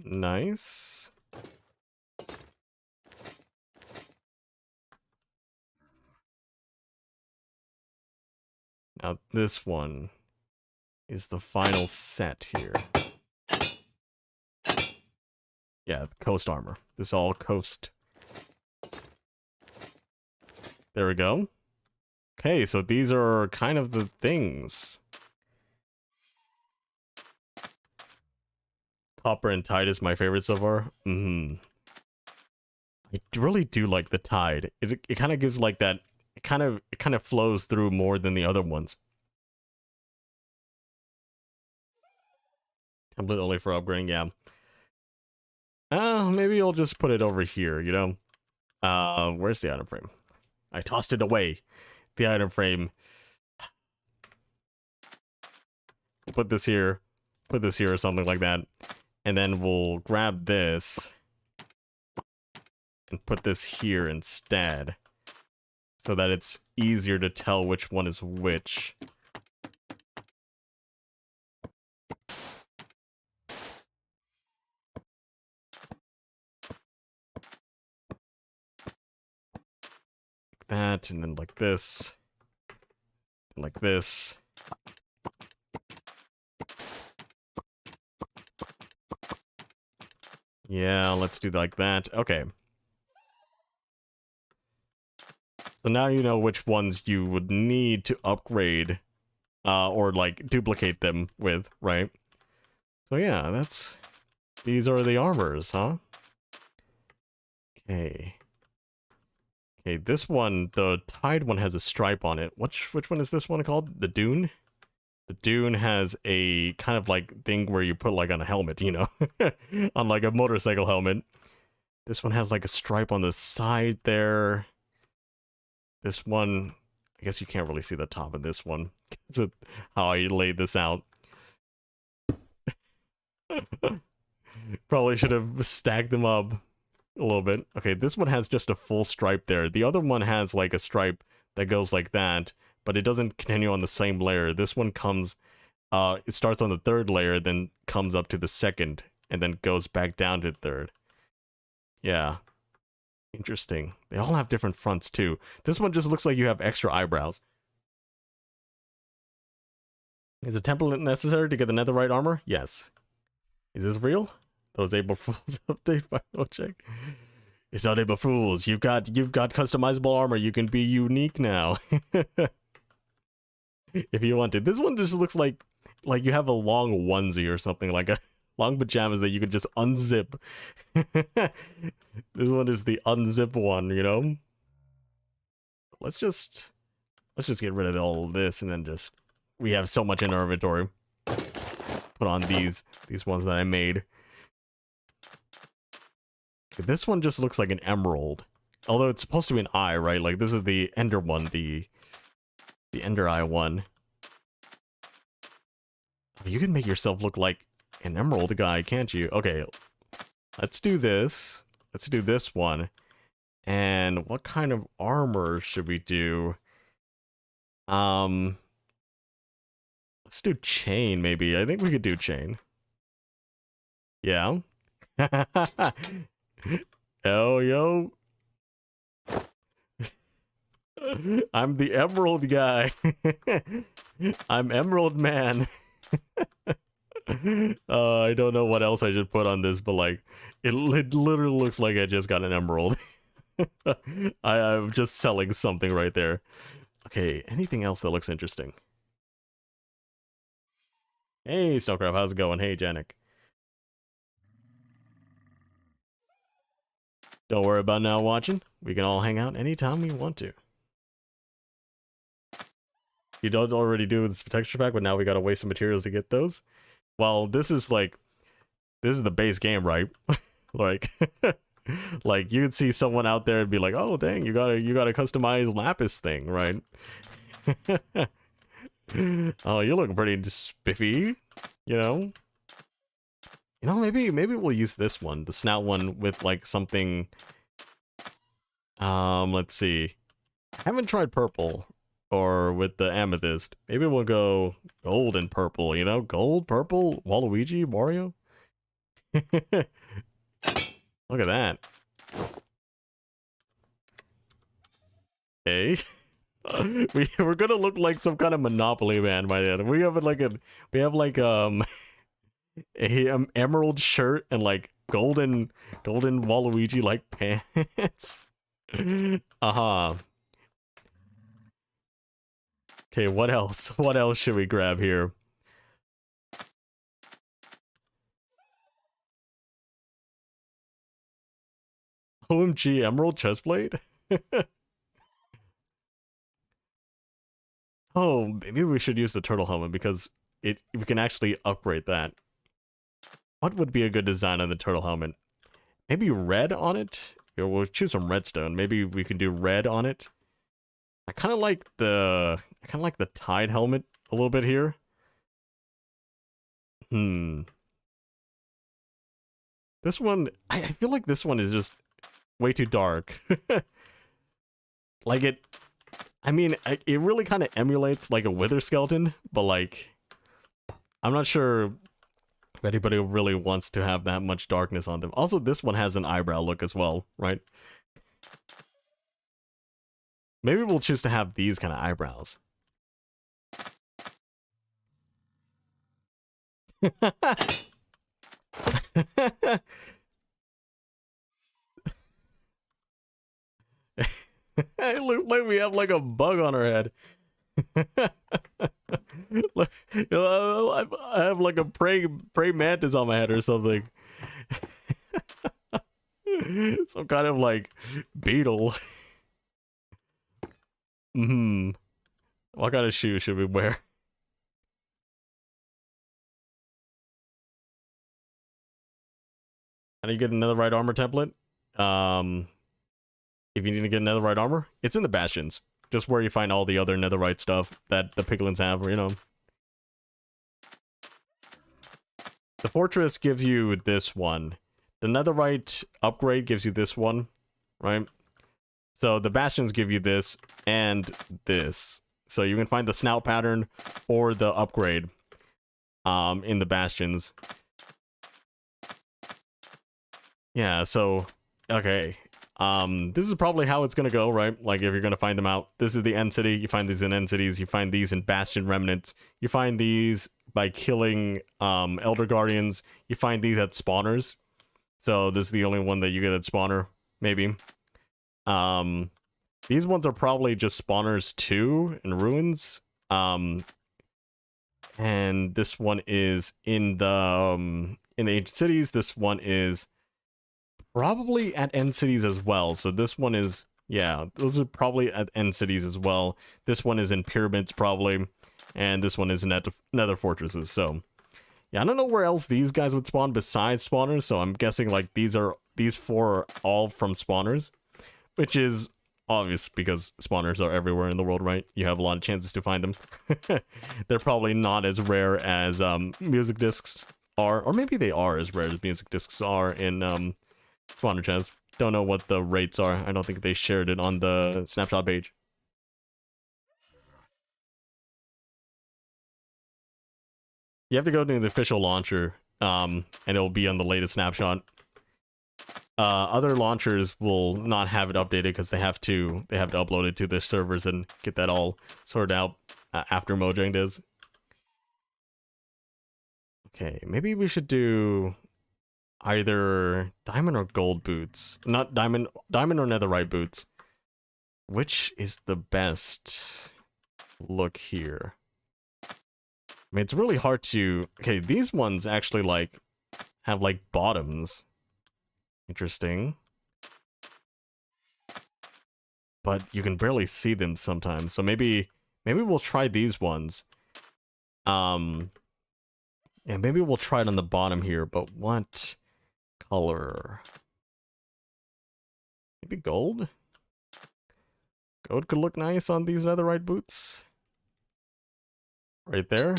Nice. Now this one is the final set here. Yeah, the coast armor. This all coast. There we go. Okay, so these are kind of the things. Copper and Tide is my favorite so far. I really do like the Tide. It kind of gives like that. It kind of flows through more than the other ones. Template only for upgrading, yeah. Maybe I'll just put it over here, you know? Where's the item frame? I tossed it away. The item frame. We'll put this here or something like that. And then we'll grab this and put this here instead. So that it's easier to tell which one is which. That, and then like this, and like this. Yeah, let's do like that. Okay. So now you know which ones you would need to upgrade, or like duplicate them with, right? So yeah, these are the armors, huh? Okay. Okay, this one, the Tide one has a stripe on it. Which one is this one called? The Dune? The Dune has a kind of like thing where you put like on a helmet, you know? On like a motorcycle helmet. This one has like a stripe on the side there. This one, I guess you can't really see the top of this one. It's how I laid this out. Probably should have stacked them up a little bit. Okay, this one has just a full stripe there. The other one has like a stripe that goes like that, but it doesn't continue on the same layer. This one comes, it starts on the third layer, then comes up to the second, and then goes back down to the third. Yeah. Interesting. They all have different fronts too. This one just looks like you have extra eyebrows. Is a template necessary to get the netherite armor? Yes. Is this real? Those April Fools update by check. It's not April Fools. You've got customizable armor. You can be unique now. If you want to. This one just looks like you have a long onesie or something, like a long pajamas that you could just unzip. This one is the unzip one, you know? Let's just get rid of all of this and then just, we have so much in our inventory. Put on these ones that I made. This one just looks like an emerald. Although it's supposed to be an eye, right? Like, this is the Ender one, the Ender Eye one. You can make yourself look like an emerald guy, can't you? Okay, let's do this. Let's do this one. And what kind of armor should we do? Let's do chain, maybe. I think we could do chain. Yeah. Oh, yo. I'm the emerald guy. I'm Emerald Man. I don't know what else I should put on this, but like, it literally looks like I just got an emerald. I'm just selling something right there. Okay, anything else that looks interesting? Hey, Snowcraft, how's it going? Hey, Janik. Don't worry about now watching. We can all hang out anytime we want to. You don't already do this texture pack, but now we gotta waste some materials to get those. Well, this is like, this is the base game, right? Like, like you could see someone out there and be like, "Oh, dang, you gotta customize lapis thing, right?" Oh, you look pretty spiffy, you know. You know, maybe we'll use this one, the snout one, with like something. Let's see. I haven't tried purple. Or with the amethyst. Maybe we'll go gold and purple, you know? Gold, purple, Waluigi, Mario. Look at that. Okay. We're gonna look like some kind of Monopoly man by then. We have like a emerald shirt and like golden Waluigi like pants. Uh-huh. Okay, what else? What else should we grab here? OMG, Emerald Chestplate? Oh, maybe we should use the turtle helmet because we can actually upgrade that. What would be a good design on the turtle helmet? Maybe red on it? Or we'll choose some redstone. Maybe we can do red on it. I kind of like the Tide helmet a little bit here. This one, I feel like this one is just way too dark. Like I mean, it really kind of emulates like a wither skeleton, but like, I'm not sure if anybody really wants to have that much darkness on them. Also, this one has an eyebrow look as well, right? Maybe we'll choose to have these kind of eyebrows. It looks like we have like a bug on our head. Look, you know, I have like a praying mantis on my head or something. Some kind of like beetle. What kind of shoe should we wear? How do you get another right armor template? If you need to get netherite armor, it's in the bastions. Just where you find all the other netherite stuff that the piglins have, you know. The fortress gives you this one. The netherite upgrade gives you this one, right? So the bastions give you this and this. So you can find the snout pattern or the upgrade in the bastions. Yeah, so okay. This is probably how it's gonna go, right? Like, if you're gonna find them out, this is the end city. You find these in end cities. You find these in bastion remnants. You find these by killing elder guardians. You find these at spawners. So this is the only one that you get at spawner, maybe. These ones are probably just spawners too in ruins. And this one is in the ancient cities. This one is probably at end cities as well. So this one is, yeah, those are probably at end cities as well. This one is in pyramids probably, and this one is in nether fortresses. So yeah, I don't know where else these guys would spawn besides spawners. So I'm guessing like these four are all from spawners. which is obvious because spawners are everywhere in the world, right? You have a lot of chances to find them. They're probably not as rare as music discs are, or maybe they are as rare as music discs are in spawner chests. Don't know what the rates are. I don't think they shared it on the snapshot page. You have to go to the official launcher, and it'll be on the latest snapshot. Other launchers will not have it updated because they have to upload it to their servers and get that all sorted out after Mojang does. Okay, maybe we should do either diamond or gold boots. Not diamond or netherite boots. Which is the best look here? I mean, it's really hard to... Okay, these ones actually, like, have, like, bottoms. Interesting. But you can barely see them sometimes, so maybe we'll try these ones. Yeah, maybe we'll try it on the bottom here, but what color? Maybe gold? Gold could look nice on these netherite boots. Right there.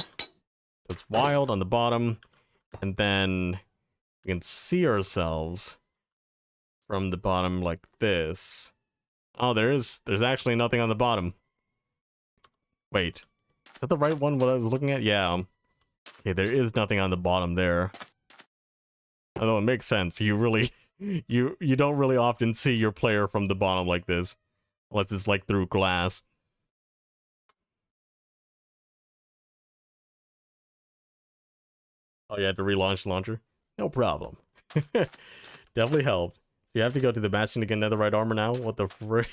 That's wild on the bottom. And then we can see ourselves from the bottom like this. Oh, there's actually nothing on the bottom. Wait. Is that the right one, what I was looking at? Yeah. Okay, there is nothing on the bottom there. Although it makes sense. You really... You don't really often see your player from the bottom like this. Unless it's like through glass. Oh, you had to relaunch the launcher? No problem. Definitely helped. You have to go to the bastion to get netherite armor now? What the frick?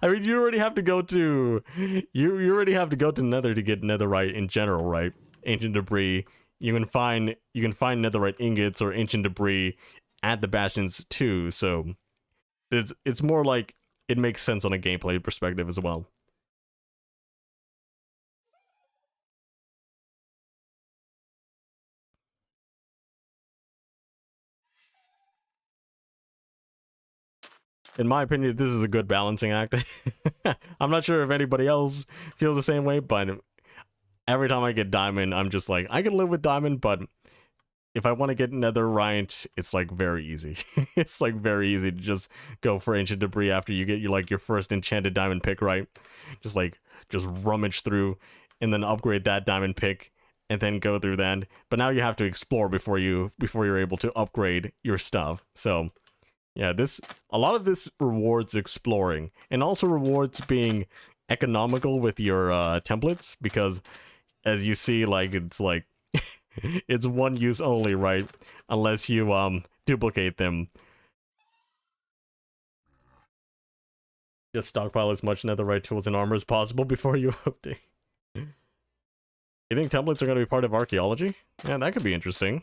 I mean, you already have to go to... You already have to go to nether to get netherite in general, right? Ancient debris. You can find netherite ingots or ancient debris at the bastions too, so... It's more like... It makes sense on a gameplay perspective as well. In my opinion, this is a good balancing act. I'm not sure if anybody else feels the same way, but every time I get diamond, I'm just like, I can live with diamond, but if I want to get netherite, it's like very easy. It's like very easy to just go for ancient debris after you get your first enchanted diamond pick, right? Just rummage through and then upgrade that diamond pick and then go through that. But now you have to explore before you're able to upgrade your stuff. So yeah, a lot of this rewards exploring and also rewards being economical with your templates, because as you see, like, it's like it's one use only, right? Unless you duplicate them. Just stockpile as much netherite tools and armor as possible before you update. You think templates are going to be part of archaeology? Yeah, that could be interesting.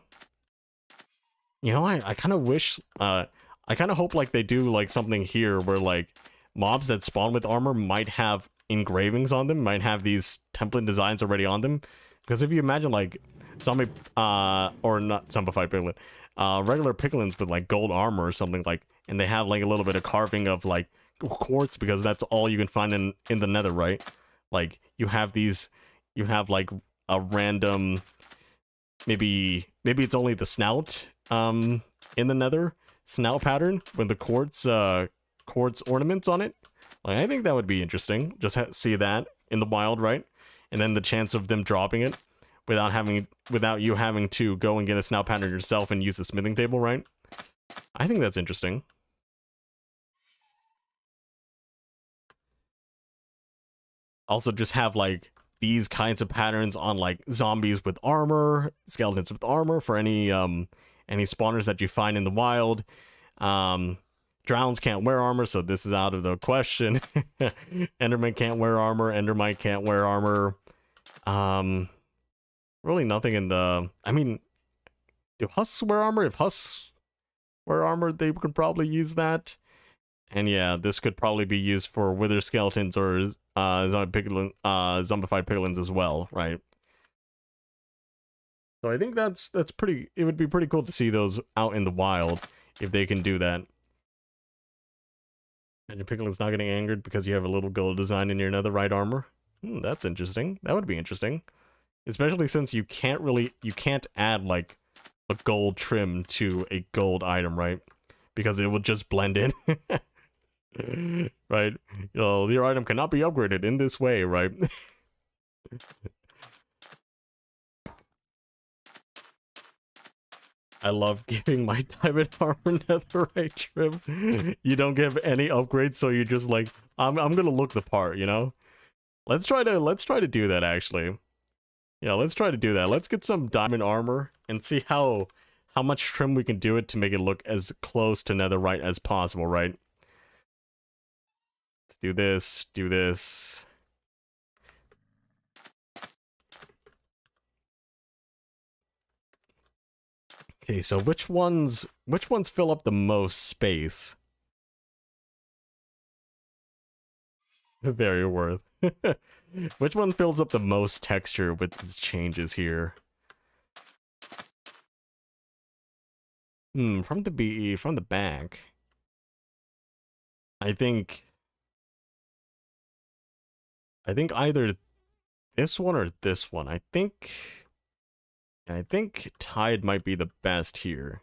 You know, I kind of wish, I kind of hope like they do like something here where like mobs that spawn with armor might have engravings on them, might have these template designs already on them. Because if you imagine like zombie, or not zombified piglin, regular piglins with like gold armor or something, like, and they have like a little bit of carving of like quartz because that's all you can find in the nether, right? Like you have like a random, maybe it's only the snout in the nether snout pattern with the quartz ornaments on it. Like, I think that would be interesting. Just see that in the wild, right? And then the chance of them dropping it without you having to go and get a snout pattern yourself and use the smithing table, right? I think that's interesting. Also, just have like these kinds of patterns on like zombies with armor, skeletons with armor for any spawners that you find in the wild. Drowns can't wear armor, so this is out of the question. Enderman can't wear armor. Endermite can't wear armor. Really nothing in the... I mean, do husks wear armor? If husks wear armor, they could probably use that. And yeah, this could probably be used for wither skeletons or zombified piglins as well, right? So I think that's pretty... It would be pretty cool to see those out in the wild if they can do that. And your Piglet's not getting angered because you have a little gold design in your netherite armor. That's interesting. That would be interesting. Especially since you can't add, like, a gold trim to a gold item, right? Because it will just blend in. Right? Your item cannot be upgraded in this way, right? I love giving my diamond armor netherite trim. You don't give any upgrades, so you're just like, I'm gonna look the part, you know? Let's try to do that actually. Yeah, let's try to do that. Let's get some diamond armor and see how much trim we can do it to make it look as close to netherite as possible, right? Do this, do this. Okay, so which ones fill up the most space? Very worth. Which one fills up the most texture with these changes here? From the back. I think either this one or this one. I think Tide might be the best here.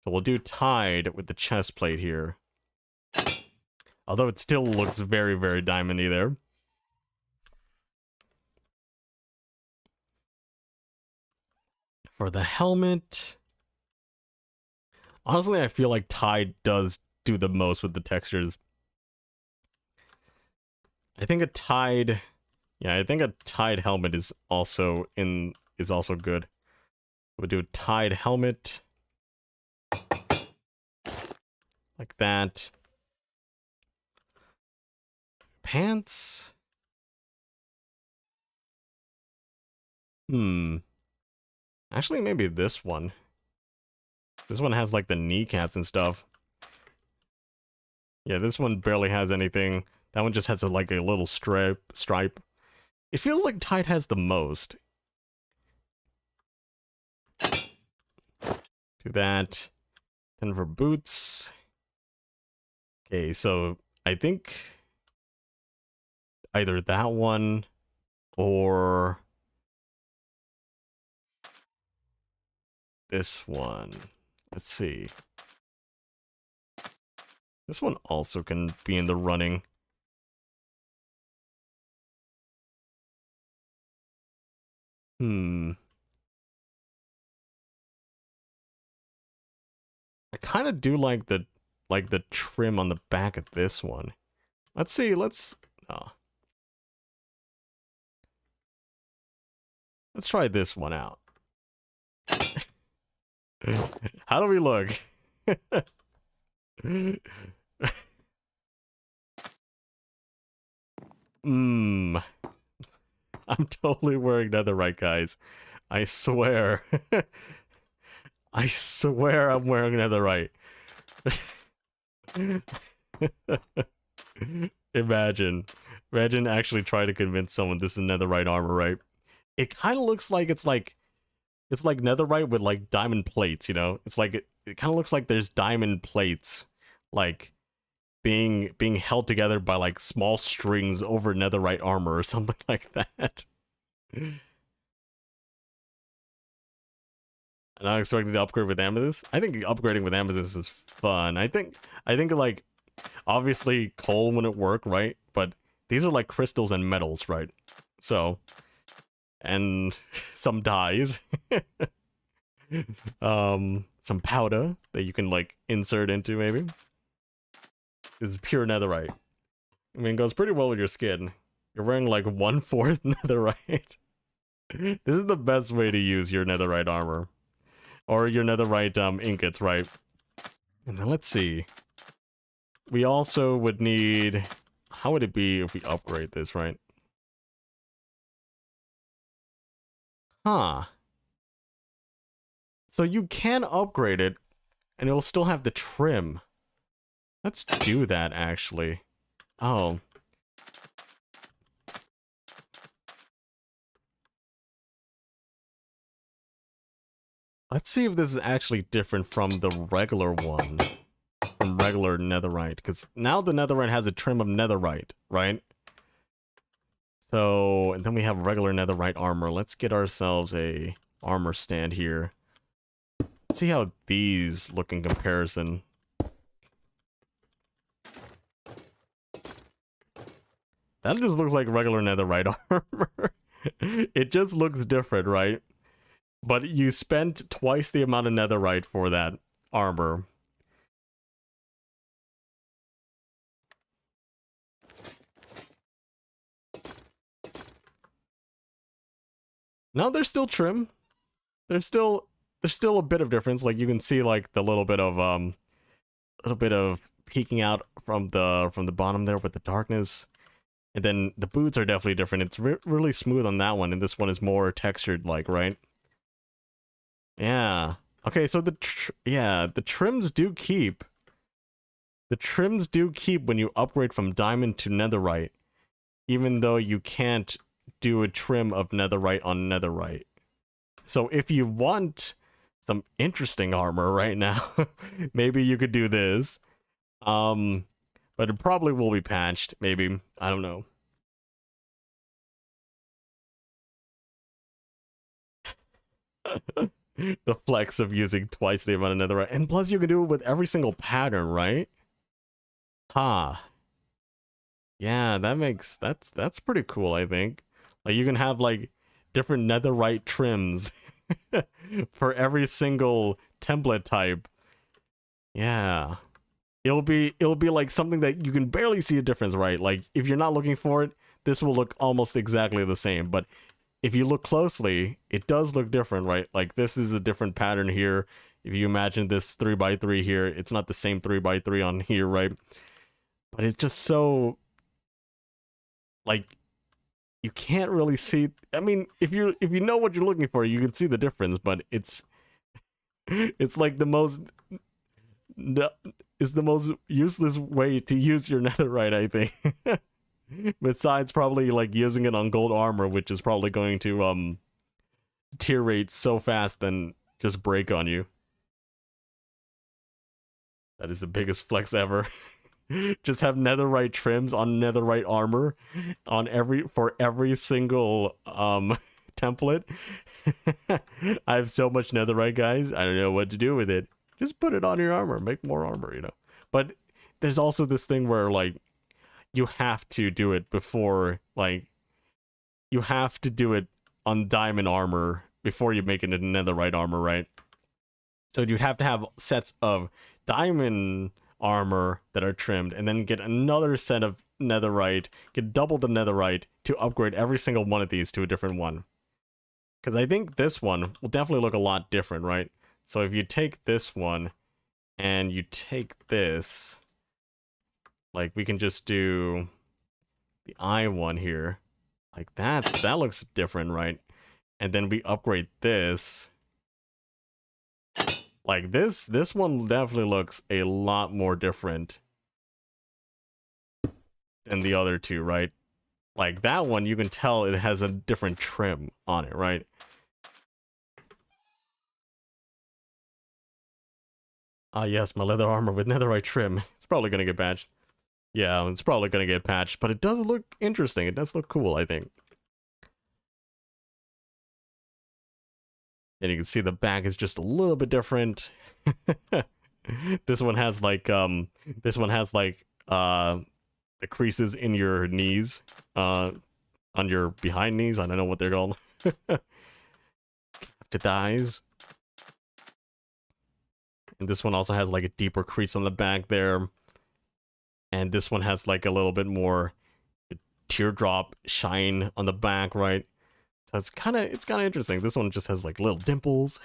So we'll do Tide with the chest plate here. Although it still looks very, very diamondy there. For the helmet... Honestly, I feel like Tide does do the most with the textures. I think a Tide... Yeah, I think a Tide helmet is also good. We'll do a Tide helmet. Like that. Pants? Actually, maybe this one. This one has, like, the kneecaps and stuff. Yeah, this one barely has anything. That one just has, like, a little stripe. It feels like Tide has the most. Do that. Then for boots. Okay, so I think either that one or this one. Let's see. This one also can be in the running. I kind of do like the trim on the back of this one. Let's see. Let's try this one out. How do we look? I'm totally wearing netherite, guys. I swear. I swear I'm wearing netherite. Imagine actually trying to convince someone this is netherite armor, right? It kind of looks like it's like netherite with like diamond plates, you know? It's like it kind of looks like there's diamond plates like being held together by like small strings over netherite armor or something like that. I'm not expecting to upgrade with amethyst. I think upgrading with amethyst is fun. I think like obviously coal wouldn't work, right? But these are like crystals and metals, right? So, and some dyes. Some powder that you can like insert into maybe. It's pure netherite. I mean, it goes pretty well with your skin. You're wearing like 1/4 netherite. This is the best way to use your netherite armor. Or your netherite ingots, right? And then let's see. We also would need... How would it be if we upgrade this, right? Huh. So you can upgrade it, and it'll still have the trim. Let's do that, actually. Oh. Let's see if this is actually different from the regular one. from regular netherite, because now the netherite has a trim of netherite, right? So, and then we have regular netherite armor. Let's get ourselves a armor stand here. Let's see how these look in comparison. That just looks like regular netherite armor. It just looks different, right? But you spent twice the amount of netherite for that armor. No, there's still trim. There's still a bit of difference. Like you can see like the little bit of peeking out from the bottom there with the darkness. And then the boots are definitely different. It's really smooth on that one, and this one is more textured, like, right? Yeah. Okay, so the trims do keep. The trims do keep when you upgrade from diamond to netherite, even though you can't do a trim of netherite on netherite. So if you want some interesting armor right now, maybe you could do this. But it probably will be patched, maybe. I don't know. The flex of using twice the amount of netherite. And plus you can do it with every single pattern, right? Huh. Yeah, that's pretty cool, I think. Like you can have like different netherite trims for every single template type. Yeah. It'll be like something that you can barely see a difference, right? Like if you're not looking for it, this will look almost exactly the same, but if you look closely, it does look different, right? Like this is a different pattern here. If you imagine this 3x3 here, it's not the same 3x3 on here, right? But it's just so like you can't really see. I mean, if you know what you're looking for, you can see the difference, but it's like the most no, it's the most useless way to use your netherite, I think. Besides probably like using it on gold armor, which is probably going to tier rate so fast then just break on you. That is the biggest flex ever. Just have netherite trims on netherite armor on for every single template. I have so much netherite, guys. I don't know what to do with it. Just put it on your armor, make more armor, you know. But there's also this thing where like you have to do it before, like you have to do it on diamond armor before you make it into netherite armor, right? So you'd have to have sets of diamond armor that are trimmed, and then get another set of netherite, get double the netherite to upgrade every single one of these to a different one. Because I think this one will definitely look a lot different, right? So if you take this one and you take this, like we can just do the eye one here. Like that looks different, right? And then we upgrade this. Like this one definitely looks a lot more different than the other two, right? Like that one, you can tell it has a different trim on it, right? Ah, yes, my leather armor with netherite trim. It's probably gonna get patched. Yeah, it's probably gonna get patched, but it does look interesting. It does look cool, I think. And you can see the back is just a little bit different. This one has like the creases in your knees, on your behind knees. I don't know what they're called. To thighs. And this one also has like a deeper crease on the back there. And this one has like a little bit more teardrop shine on the back, right? So it's kind of interesting. This one just has like little dimples.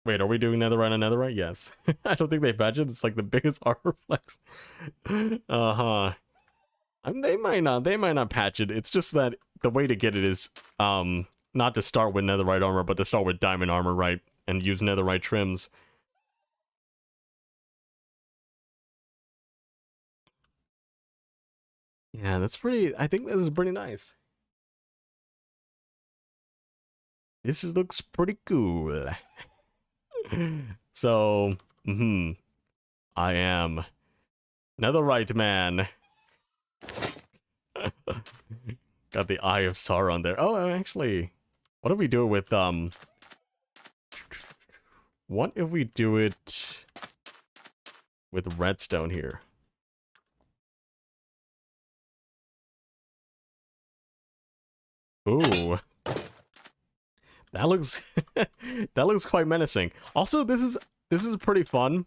Wait, are we doing netherite on netherite? Yes. I don't think they patched it. It's like the biggest armor flex. Uh-huh. They might not patch it. It's just that the way to get it is not to start with netherite armor, but to start with diamond armor, right? And use netherite trims. Yeah, that's pretty. I think this is pretty nice. looks pretty cool. So, I am Netherite man. Got the Eye of Sauron there. Oh, actually, what if we do it with, what if we do it with redstone here? Ooh. That looks that looks quite menacing. Also, this is pretty fun,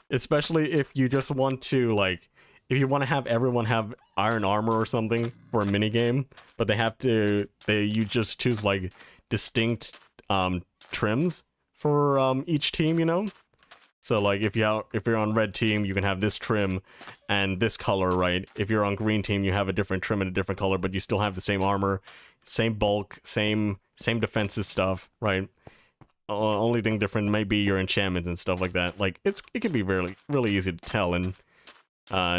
especially if you just want to like if you want to have everyone have iron armor or something for a mini game, but you just choose like distinct trims for each team, you know? So like if you're on red team, you can have this trim and this color, right? If you're on green team, you have a different trim and a different color, but you still have the same armor, same bulk, same defensive stuff, right? Only thing different may be your enchantments and stuff like that. Like it can be really easy to tell and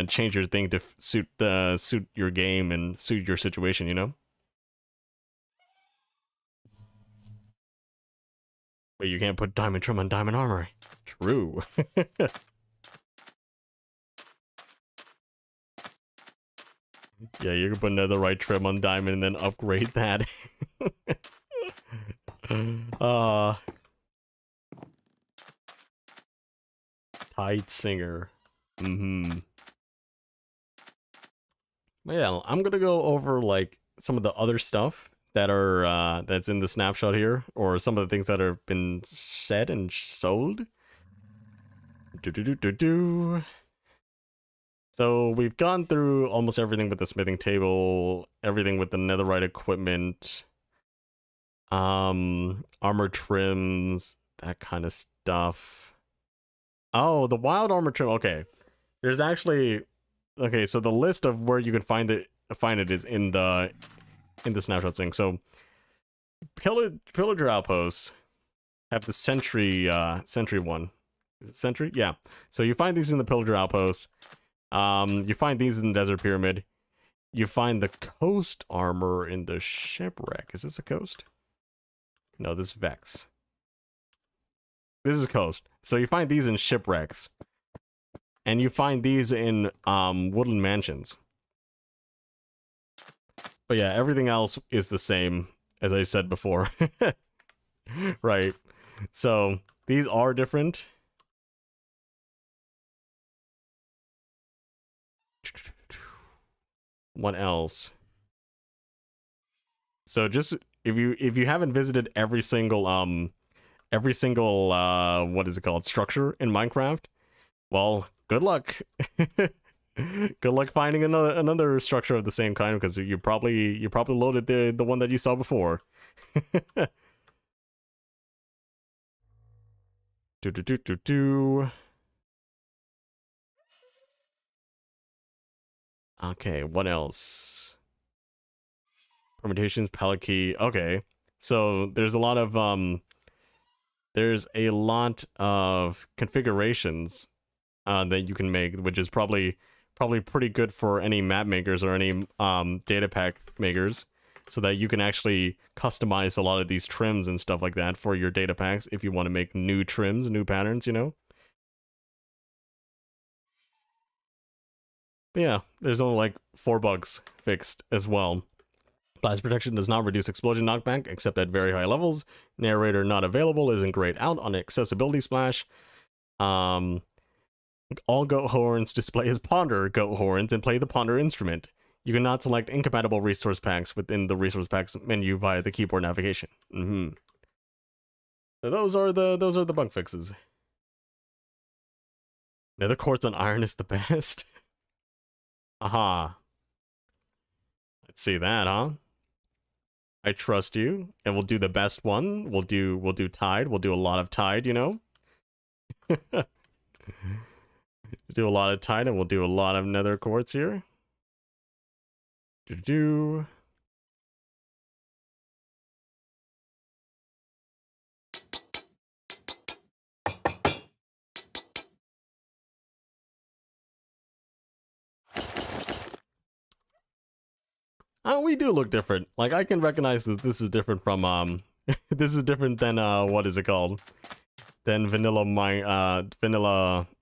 change your thing to suit your game and suit your situation, you know? But you can't put diamond trim on diamond armor. True. Yeah, you can put another right trim on diamond and then upgrade that. Tight singer. But yeah, I'm gonna go over like some of the other stuff that are that's in the snapshot here, or some of the things that have been said and sold. So we've gone through almost everything with the smithing table, everything with the netherite equipment, armor trims, that kind of stuff. Oh, the wild armor trim. Okay, there's actually so the list of where you can find it is in the snapshot thing. So pillager outposts have the sentry one. Is it sentry? Yeah. So you find these in the pillager outposts. You find these in the desert pyramid. You find the coast armor in the shipwreck. Is this a coast? No, this is Vex. This is a coast. So you find these in shipwrecks. And you find these in woodland mansions. But yeah, everything else is the same, as I said before. Right. So these are different. What else? So just if you haven't visited every single what is it called, structure in Minecraft, well, good luck. Good luck finding another structure of the same kind, because you probably loaded the one that you saw before. Okay, what else? Permutations, palette key. Okay, so there's a lot of configurations that you can make, which is probably pretty good for any map makers or any data pack makers, so that you can actually customize a lot of these trims and stuff like that for your data packs if you want to make new trims, new patterns, you know? But yeah, there's only like 4 bugs fixed as well. Blast protection does not reduce explosion knockback except at very high levels. Narrator not available isn't grayed out on accessibility splash. All goat horns display as ponder goat horns and play the ponder instrument. You cannot select incompatible resource packs within the resource packs menu via the keyboard navigation. So those are the bug fixes. Nether quartz on iron is the best. Aha. Let's see that, huh? I trust you, and we'll do the best one. We'll do tide. We'll do a lot of tide, you know? Do a lot of tide, and we'll do a lot of nether quartz here. Oh, we do look different. Like, I can recognize that this is different from This is different than what is it called? Than vanilla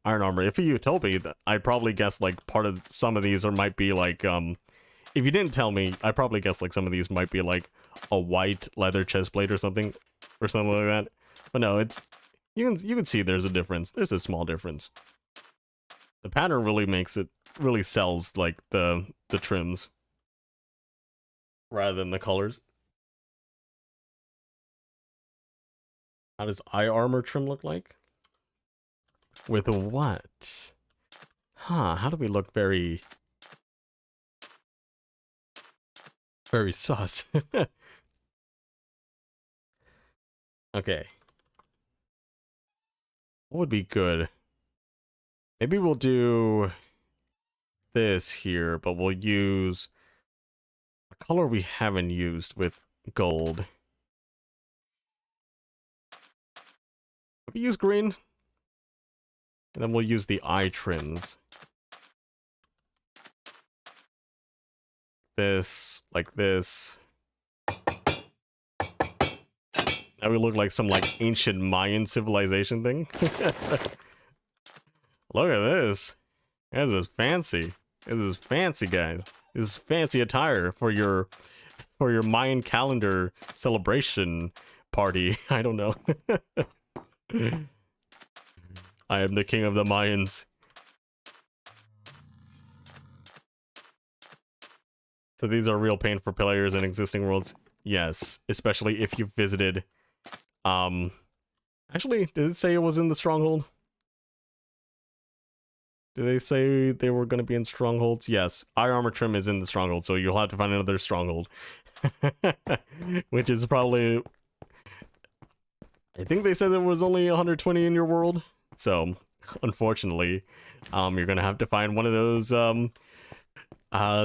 iron armor. If you told me that, I'd probably guess like part of some of these or might be like if you didn't tell me, I probably guess like some of these might be like a white leather chest plate or something like that. But no, it's you can see there's a difference. There's a small difference. The pattern really makes it really sells like the trims rather than the colors. How does eye armor trim look like? With what? Huh, how do we look very sus? Okay. What would be good? Maybe we'll do this here, but we'll use a color we haven't used with gold. We use green. And then we'll use the eye trims. This, like this. Now we look like some like ancient Mayan civilization thing. Look at this. This is fancy. This is fancy, guys. This is fancy attire for your Mayan calendar celebration party. I don't know. I am the king of the Mayans. So these are real pain for players in existing worlds. Yes, especially if you've visited. Actually, did it say it was in the stronghold? Did they say they were going to be in strongholds? Yes, eye armor trim is in the stronghold, so you'll have to find another stronghold. Which is probably... I think they said there was only 120 in your world. So, unfortunately, you're going to have to find one of those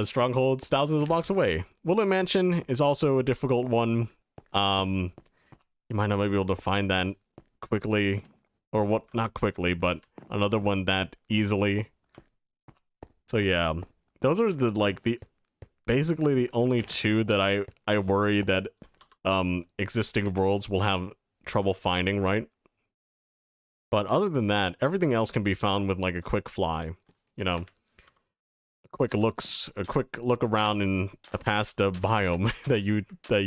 strongholds thousands of blocks away. Woodland Mansion is also a difficult one. You might not be able to find that quickly, or what? Not quickly, but another one that easily. So yeah, those are basically the only two that I worry that existing worlds will have trouble finding, right? But other than that, everything else can be found with like a quick fly, you know. A quick look around in a past biome that you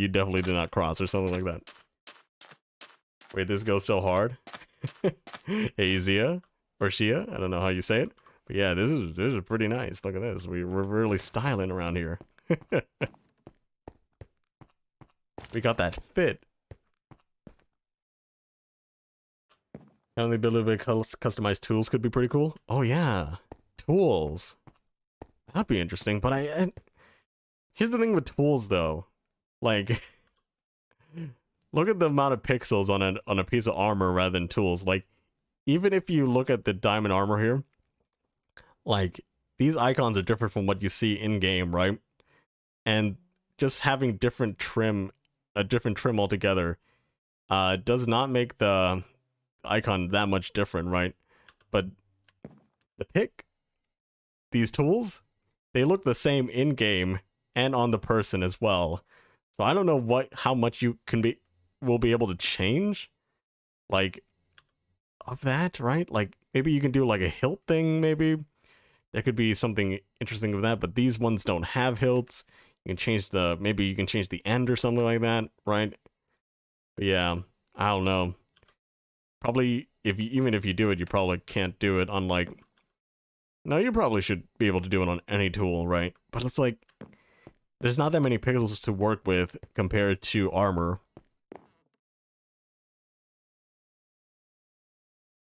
definitely did not cross or something like that. Wait, this goes so hard. Azia or Shia, I don't know how you say it, but yeah, this is pretty nice. Look at this. We're really styling around here. We got that fit. And the ability to customize tools could be pretty cool. Oh yeah, tools. That'd be interesting. But here's the thing with tools though, like. Look at the amount of pixels on a piece of armor rather than tools. Like, even if you look at the diamond armor here, like, these icons are different from what you see in-game, right? And just having a different trim altogether, does not make the icon that much different, right? But the pick, these tools, they look the same in-game and on the person as well. So I don't know how much you will be able to change, like, of that, right? Like, maybe you can do like a hilt thing, maybe. There could be something interesting with that, but these ones don't have hilts. You can change maybe you can change the end or something like that, right? But yeah, I don't know. Probably, even if you do it, you probably can't do it on like... No, you probably should be able to do it on any tool, right? But it's like, there's not that many pixels to work with compared to armor.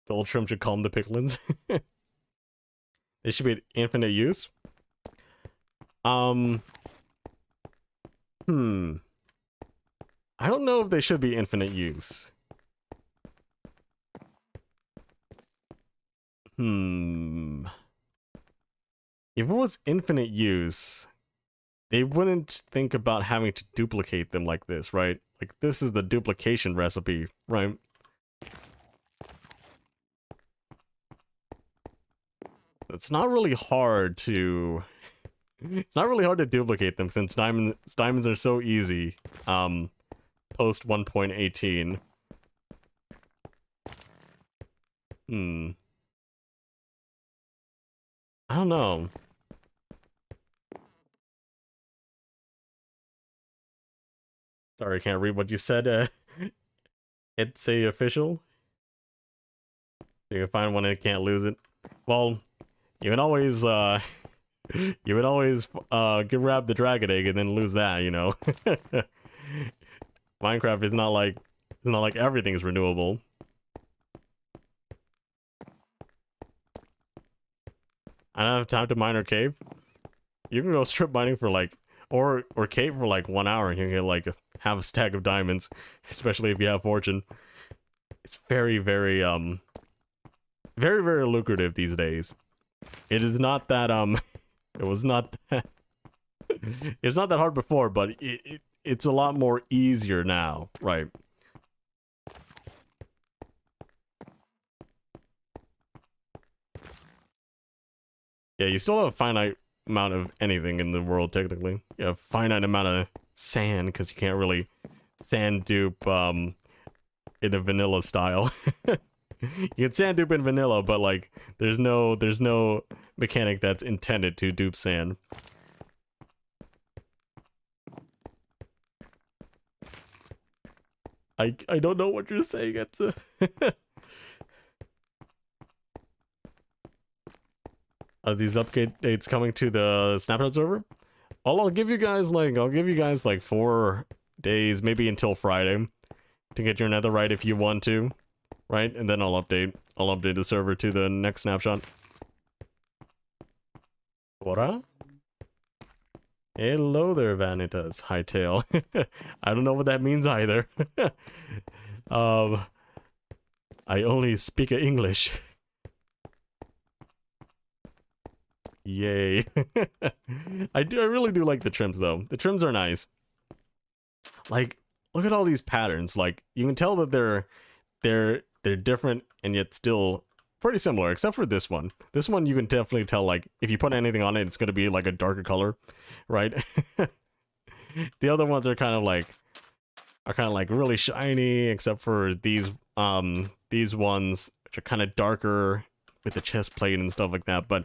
Gold trim should calm the picklins. They should be at infinite use. I don't know if they should be infinite use. If it was infinite use, they wouldn't think about having to duplicate them like this, right? Like, this is the duplication recipe, right? It's not really hard to... It's not really hard to duplicate them since diamonds are so easy. post 1.18. I don't know. Sorry, I can't read what you said. It's a official. You can find one and can't lose it. Well, you can always grab the dragon egg and then lose that, you know. Minecraft is not like everything's renewable. I don't have time to mine or cave. You can go strip mining for like or cave for like 1 hour and you can get like half a stack of diamonds, especially if you have fortune. It's very, very very lucrative these days. It is not that it was not that it's not that hard before, but it's a lot more easier now, right? Yeah, you still have a finite amount of anything in the world, technically. You have a finite amount of sand, because you can't really sand dupe in a vanilla style. You can sand dupe in vanilla, but like there's no mechanic that's intended to dupe sand. I don't know what you're saying. It's Are these updates coming to the Snapshot server? Well, I'll give you guys like 4 days, maybe until Friday, to get your netherite if you want to, right? And then I'll update the server to the next snapshot. What? Hello there, Vanitas. Hightail. I don't know what that means either. I only speak English. Yay. I really do like the trims though. The trims are nice. Like, look at all these patterns. Like, you can tell that they're different and yet still pretty similar, except for this one. This one you can definitely tell, like, if you put anything on it, it's gonna be like a darker color, right? The other ones are kind of like really shiny, except for these ones, which are kind of darker with the chest plate and stuff like that. But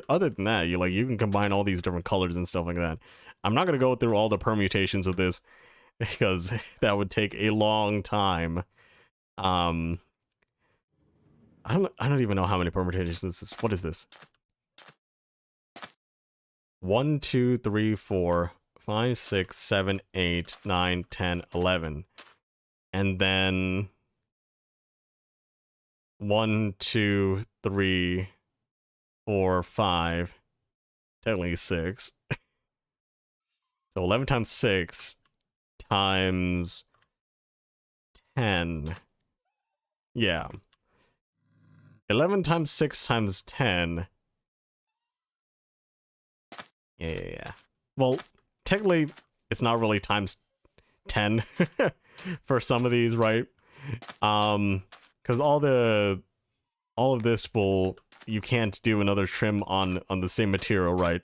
other than that, you can combine all these different colors and stuff like that. I'm not gonna go through all the permutations of this because that would take a long time. I don't even know how many permutations this is. What is this? 1, 2, 3, 4, 5, 6, 7, 8, 9, 10, 11. And then 1, 2, 3, 4, 5, technically 6. So 11 times 6 times 10. Yeah. 11 times 6 times 10. Yeah. Well, technically, it's not really times 10 for some of these, right? Because all of this you can't do another trim on the same material, right?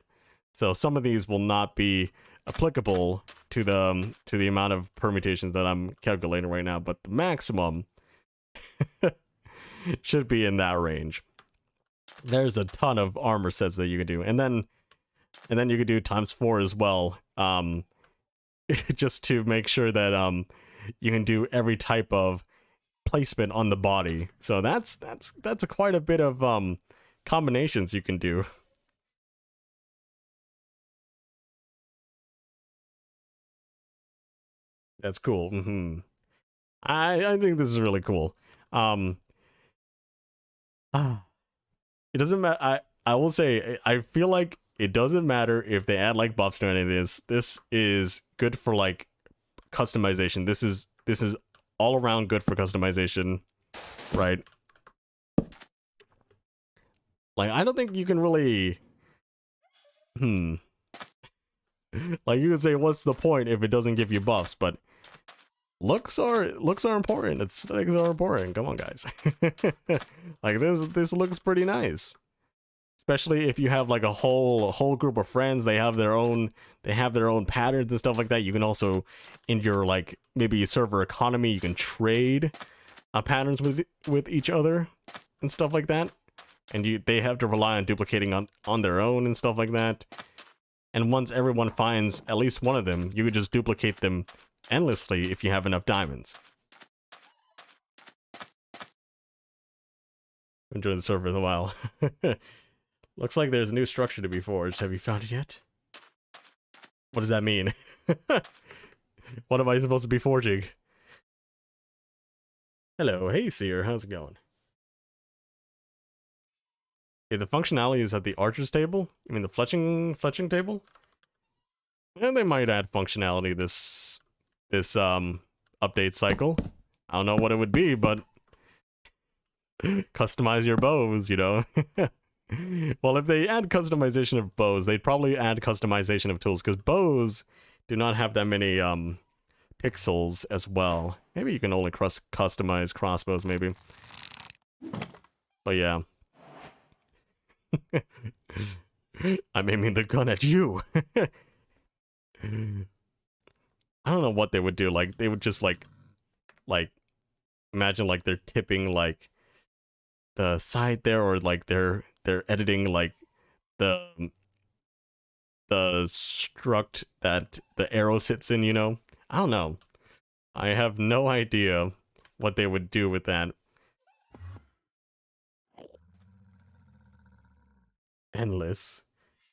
So some of these will not be applicable to the amount of permutations that I'm calculating right now, but the maximum should be in that range. There's a ton of armor sets that you can do, and then you could do times 4 as well, just to make sure that you can do every type of placement on the body. So that's quite a bit of combinations you can do. That's cool. I think this is really cool. It doesn't matter. I will say, I feel like it doesn't matter if they add like buffs to any of this. This is good for like customization. This is all around good for customization, right? Like, I don't think you can really like, you could say, what's the point if it doesn't give you buffs? But looks are important. Aesthetics are important. Come on, guys. Like, this looks pretty nice. Especially if you have like a whole group of friends, they have their own patterns and stuff like that. You can also, in your like maybe server economy, you can trade patterns with each other and stuff like that. And they have to rely on duplicating on their own and stuff like that. And once everyone finds at least one of them, you could just duplicate them endlessly if you have enough diamonds. Enjoying the server in a while. Looks like there's a new structure to be forged. Have you found it yet? What does that mean? What am I supposed to be forging? Hello, hey Seer, how's it going? Okay, the functionality is at the archer's table? I mean the fletching table? And they might add functionality this update cycle. I don't know what it would be, but customize your bows, you know? Well, if they add customization of bows, they'd probably add customization of tools, because bows do not have that many pixels as well. Maybe you can only customize crossbows, maybe. But yeah. I'm aiming the gun at you. I don't know what they would do. Like, they would just like imagine like they're tipping like the side there, or like they're editing like the struct that the arrow sits in, you know? I don't know. I have no idea what they would do with that. Endless.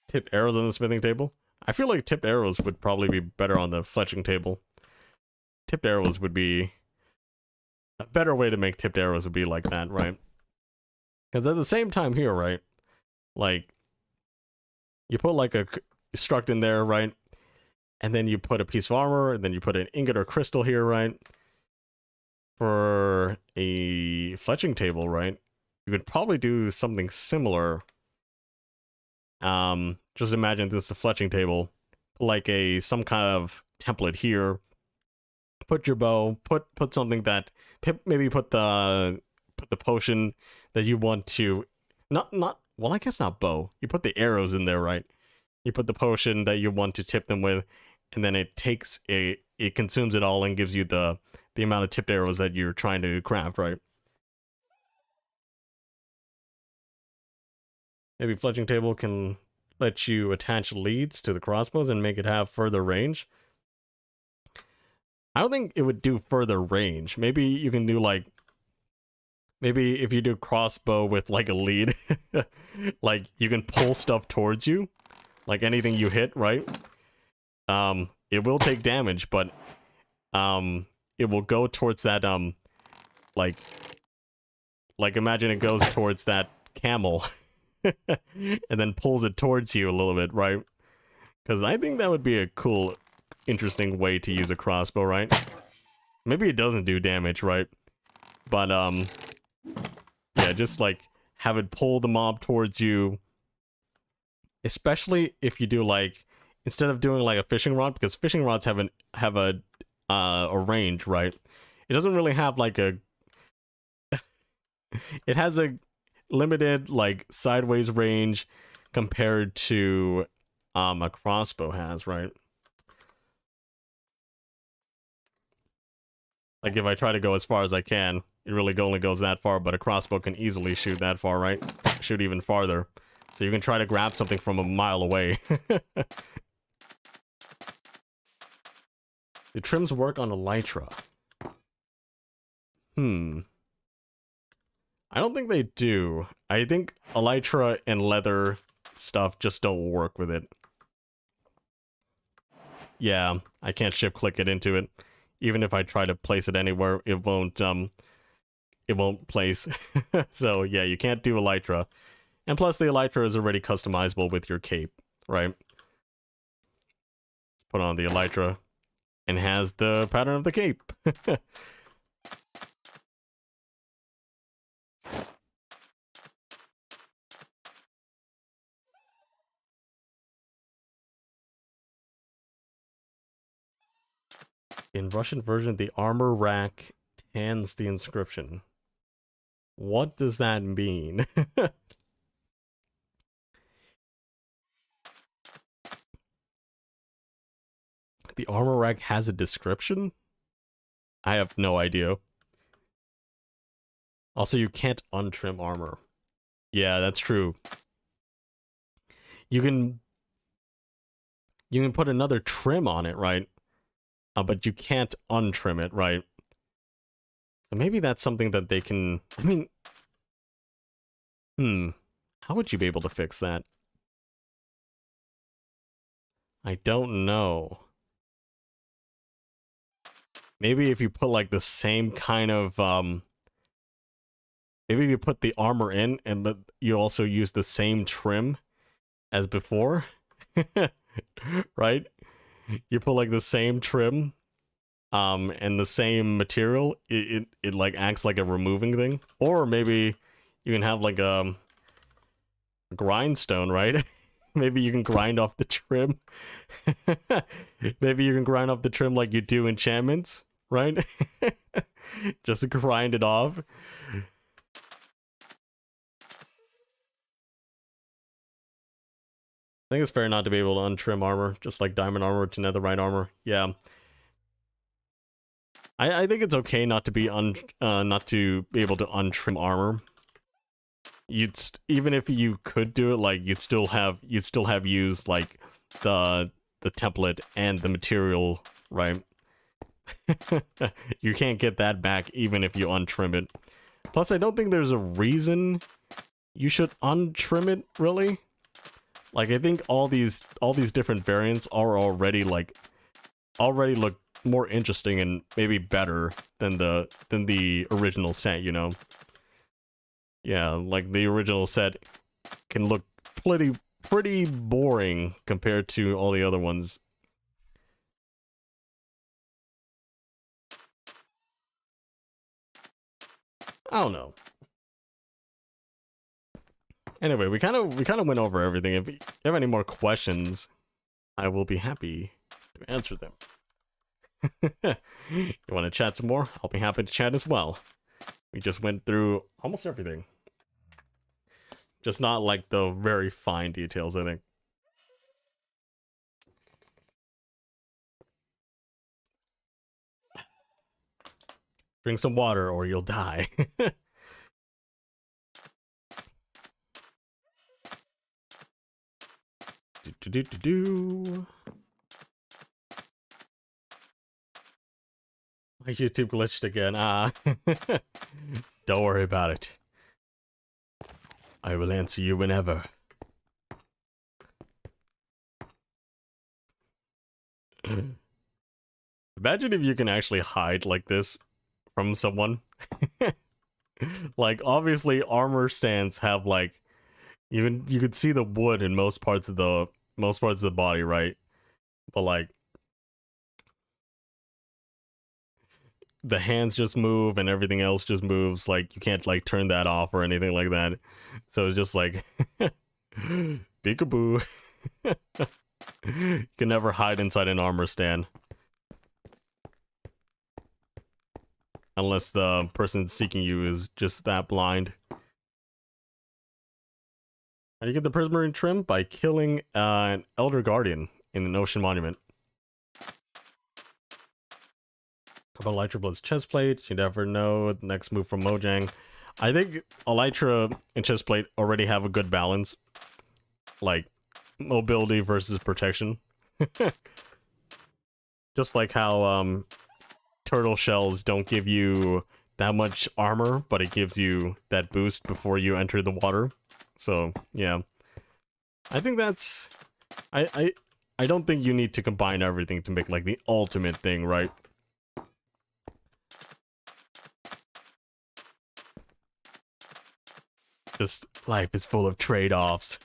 Tip arrows on the smithing table? I feel like tipped arrows would probably be better on the fletching table. Tipped arrows would be... A better way to make tipped arrows would be like that, right? Because at the same time here, right? Like, you put like a struct in there, right? And then you put a piece of armor, and then you put an ingot or crystal here, right? For a fletching table, right? You could probably do something similar. Just imagine this is a fletching table. Like some kind of template here. Put your bow, put something that maybe put the potion that you want to not well, I guess not bow. You put the arrows in there, right? You put the potion that you want to tip them with, and then it consumes it all and gives you the amount of tipped arrows that you're trying to craft, right? Maybe fletching table can let you attach leads to the crossbows and make it have further range. I don't think it would do further range. Maybe you can do like, maybe if you do crossbow with like a lead, like you can pull stuff towards you, like anything you hit, right? It will take damage, but it will go towards that like imagine it goes towards that camel and then pulls it towards you a little bit, right? Because I think that would be a cool, interesting way to use a crossbow, right? Maybe it doesn't do damage, right? But yeah, just like have it pull the mob towards you, especially if you do like, instead of doing like a fishing rod, because fishing rods have a range, right? It doesn't really have like a it has a limited like sideways range compared to a crossbow has, right? Like if I try to go as far as I can, it really only goes that far, but a crossbow can easily shoot that far, right? Shoot even farther. So you can try to grab something from a mile away. The trims work on elytra. I don't think they do. I think elytra and leather stuff just don't work with it. Yeah, I can't shift click it into it. Even if I try to place it anywhere, it won't place. So yeah, you can't do elytra. And plus the elytra is already customizable with your cape, right? Put on the elytra and has the pattern of the cape. In Russian version, the armor rack tans the inscription. What does that mean? The armor rack has a description? I have no idea. Also, you can't untrim armor. Yeah, that's true. You can put another trim on it, right? But you can't untrim it, right? So maybe that's something that they can... I mean... How would you be able to fix that? I don't know. Maybe if you put, like, the same kind of, maybe if you put the armor in, and but you also use the same trim as before. Right? You put, like, the same trim, and the same material, it like acts like a removing thing. Or maybe you can have like a grindstone, right? Maybe you can grind off the trim. Maybe you can grind off the trim like you do enchantments, right? Just to grind it off. I think it's fair not to be able to untrim armor, just like diamond armor to netherite armor. Yeah. I think it's okay not to be not to be able to untrim armor. Even if you could do it, like you'd still have used like the template and the material, right? You can't get that back even if you untrim it. Plus, I don't think there's a reason you should untrim it, really. Like, I think all these different variants are already look more interesting and maybe better than the original set, you know? Yeah, like the original set can look pretty boring compared to all the other ones. I don't know. Anyway, we kind of went over everything. If you have any more questions, I will be happy to answer them. You want to chat some more? I'll be happy to chat as well. We just went through almost everything. Just not like the very fine details, I think. Drink some water or you'll die. My YouTube glitched again. Don't worry about it. I will answer you whenever. Imagine if you can actually hide like this from someone. Like, obviously armor stands have like you could see the wood in most parts of the body, right? But like the hands just move and everything else just moves. Like, you can't like turn that off or anything like that. So it's just like peekaboo. You can never hide inside an armor stand. Unless the person seeking you is just that blind. How do you get the prismarine trim? By killing an Elder Guardian in an Ocean Monument. How about Elytra Blood's chestplate? You never know. The next move from Mojang. I think Elytra and chestplate already have a good balance. Like, mobility versus protection. Just like how turtle shells don't give you that much armor, but it gives you that boost before you enter the water. So, yeah. I think that's... I don't think you need to combine everything to make, like, the ultimate thing, right? Just, life is full of trade-offs.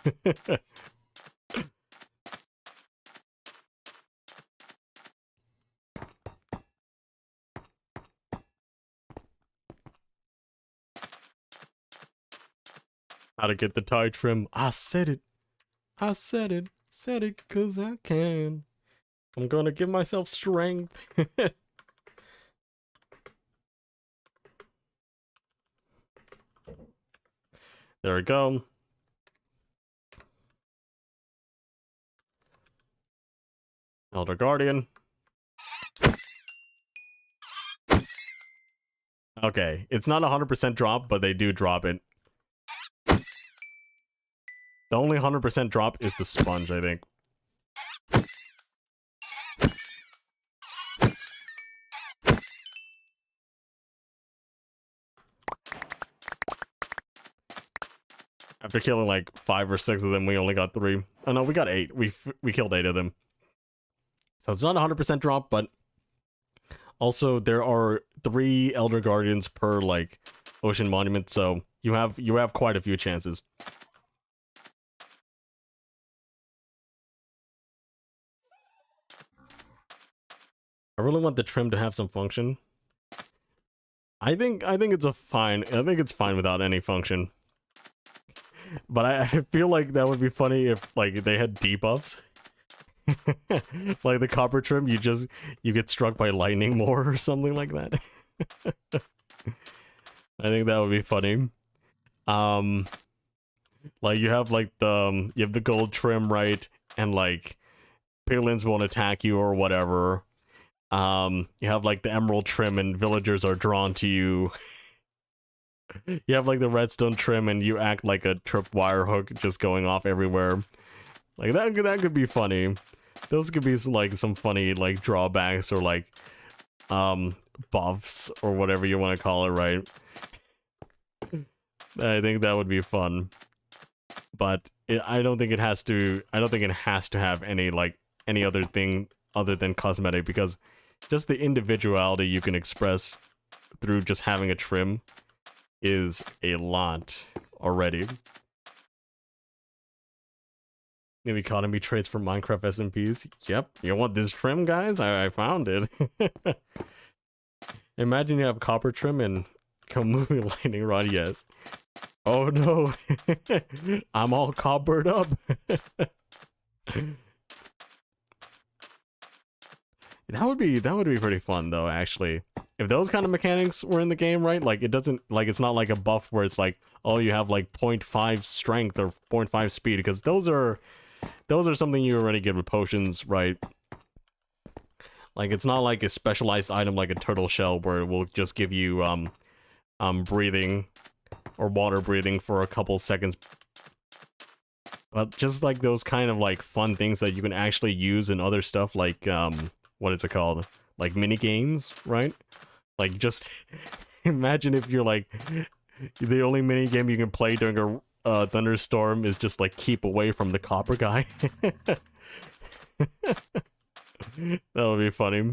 How to get the tie trim. I said it. I said it. Said it because I can. I'm gonna give myself strength. There we go. Elder Guardian. Okay, it's not 100% drop, but they do drop it. The only 100% drop is the sponge, I think. After killing like 5 or 6 of them, we only got 3. Oh no, we got 8. We killed 8 of them. So it's not 100% drop, but also there are 3 Elder Guardians per like ocean monument, so you have quite a few chances. I really want the trim to have some function. I think it's fine without any function. But I feel like that would be funny if like they had debuffs. Like the copper trim, you get struck by lightning more or something like that. I think that would be funny. Like you have like the gold trim, right? And like piglins won't attack you or whatever. You have like the emerald trim and villagers are drawn to you. You have like the redstone trim and you act like a tripwire hook just going off everywhere. Like that could be funny. Those could be some funny like drawbacks or like buffs or whatever you want to call it, right? I think that would be fun. But I don't think it has to have any other thing other than cosmetic, because just the individuality you can express through just having a trim is a lot already. New economy traits for Minecraft SMPs. Yep, you want this trim, guys? I found it. Imagine you have copper trim and come moving lightning rod. Yes. Oh no, I'm all coppered up. That would be pretty fun though, actually. If those kind of mechanics were in the game, right? Like it's not like a buff where it's like, oh, you have like 0.5 strength or 0.5 speed, because those are something you already get with potions, right? Like it's not like a specialized item like a turtle shell where it will just give you breathing or water breathing for a couple seconds. But just like those kind of like fun things that you can actually use in other stuff, like what is it called? Like mini games, right? Like just imagine if you're like the only mini game you can play during a thunderstorm is just like keep away from the copper guy. That would be funny.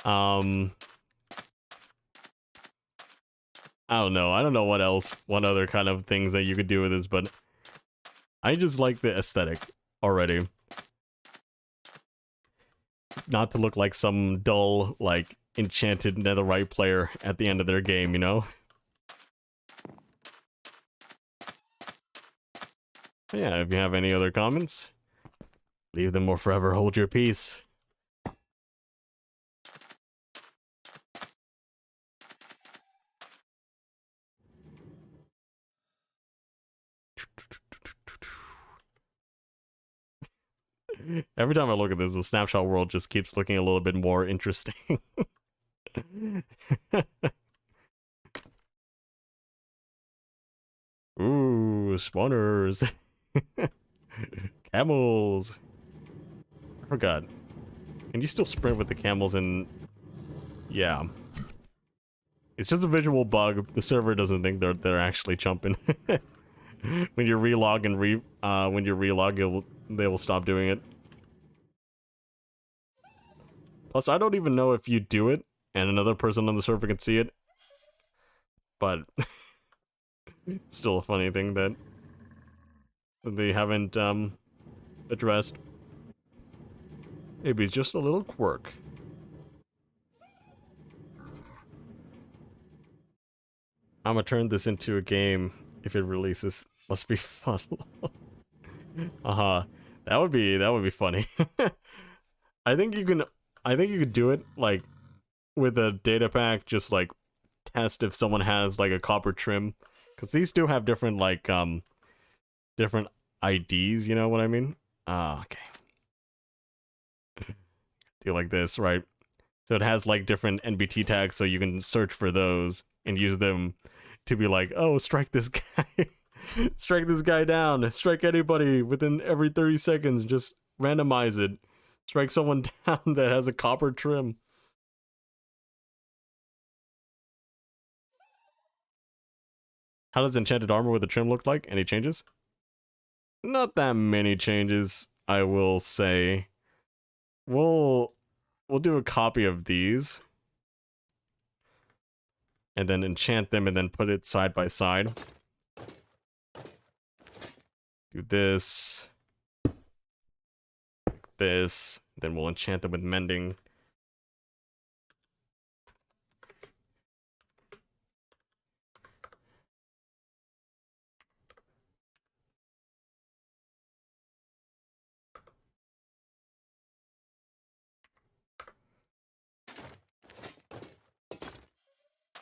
I don't know what other kind of things that you could do with this, but I just like the aesthetic already. Not to look like some dull, like, enchanted netherite player at the end of their game, you know? But yeah, if you have any other comments, leave them or forever hold your peace. Every time I look at this, the snapshot world just keeps looking a little bit more interesting. Ooh, spawners. Camels. I forgot. Can you still sprint with the camels? And yeah. It's just a visual bug. The server doesn't think they're actually jumping. When you relog and when you relog, they will stop doing it. Plus, I don't even know if you do it and another person on the server can see it. But still a funny thing that they haven't addressed. Maybe it's just a little quirk. I'm gonna turn this into a game if it releases. Must be fun. That would be funny. I think you could do it like with a data pack, just like test if someone has like a copper trim, because these do have different like different IDs, you know what I mean? Okay. Do like this, right? So it has like different NBT tags, so you can search for those and use them to be like, oh, strike this guy. Strike this guy down. Strike anybody within every 30 seconds. Just randomize it. Strike someone down that has a copper trim. How does enchanted armor with a trim look like? Any changes? Not that many changes, I will say. We'll do a copy of these. And then enchant them and then put it side by side. Do this. This. Then we'll enchant them with mending.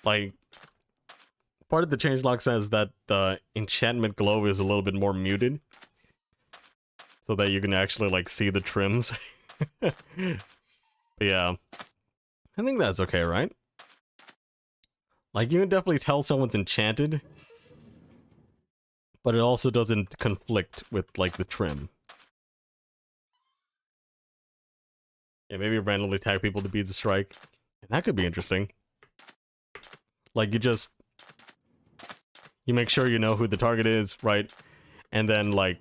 Like, part of the changelog says that the enchantment glow is a little bit more muted. So that you can actually, like, see the trims. But yeah. I think that's okay, right? Like, you can definitely tell someone's enchanted. But it also doesn't conflict with, like, the trim. Yeah, maybe randomly tag people to beads of strike. That could be interesting. Like, you make sure you know who the target is, right? And then, like,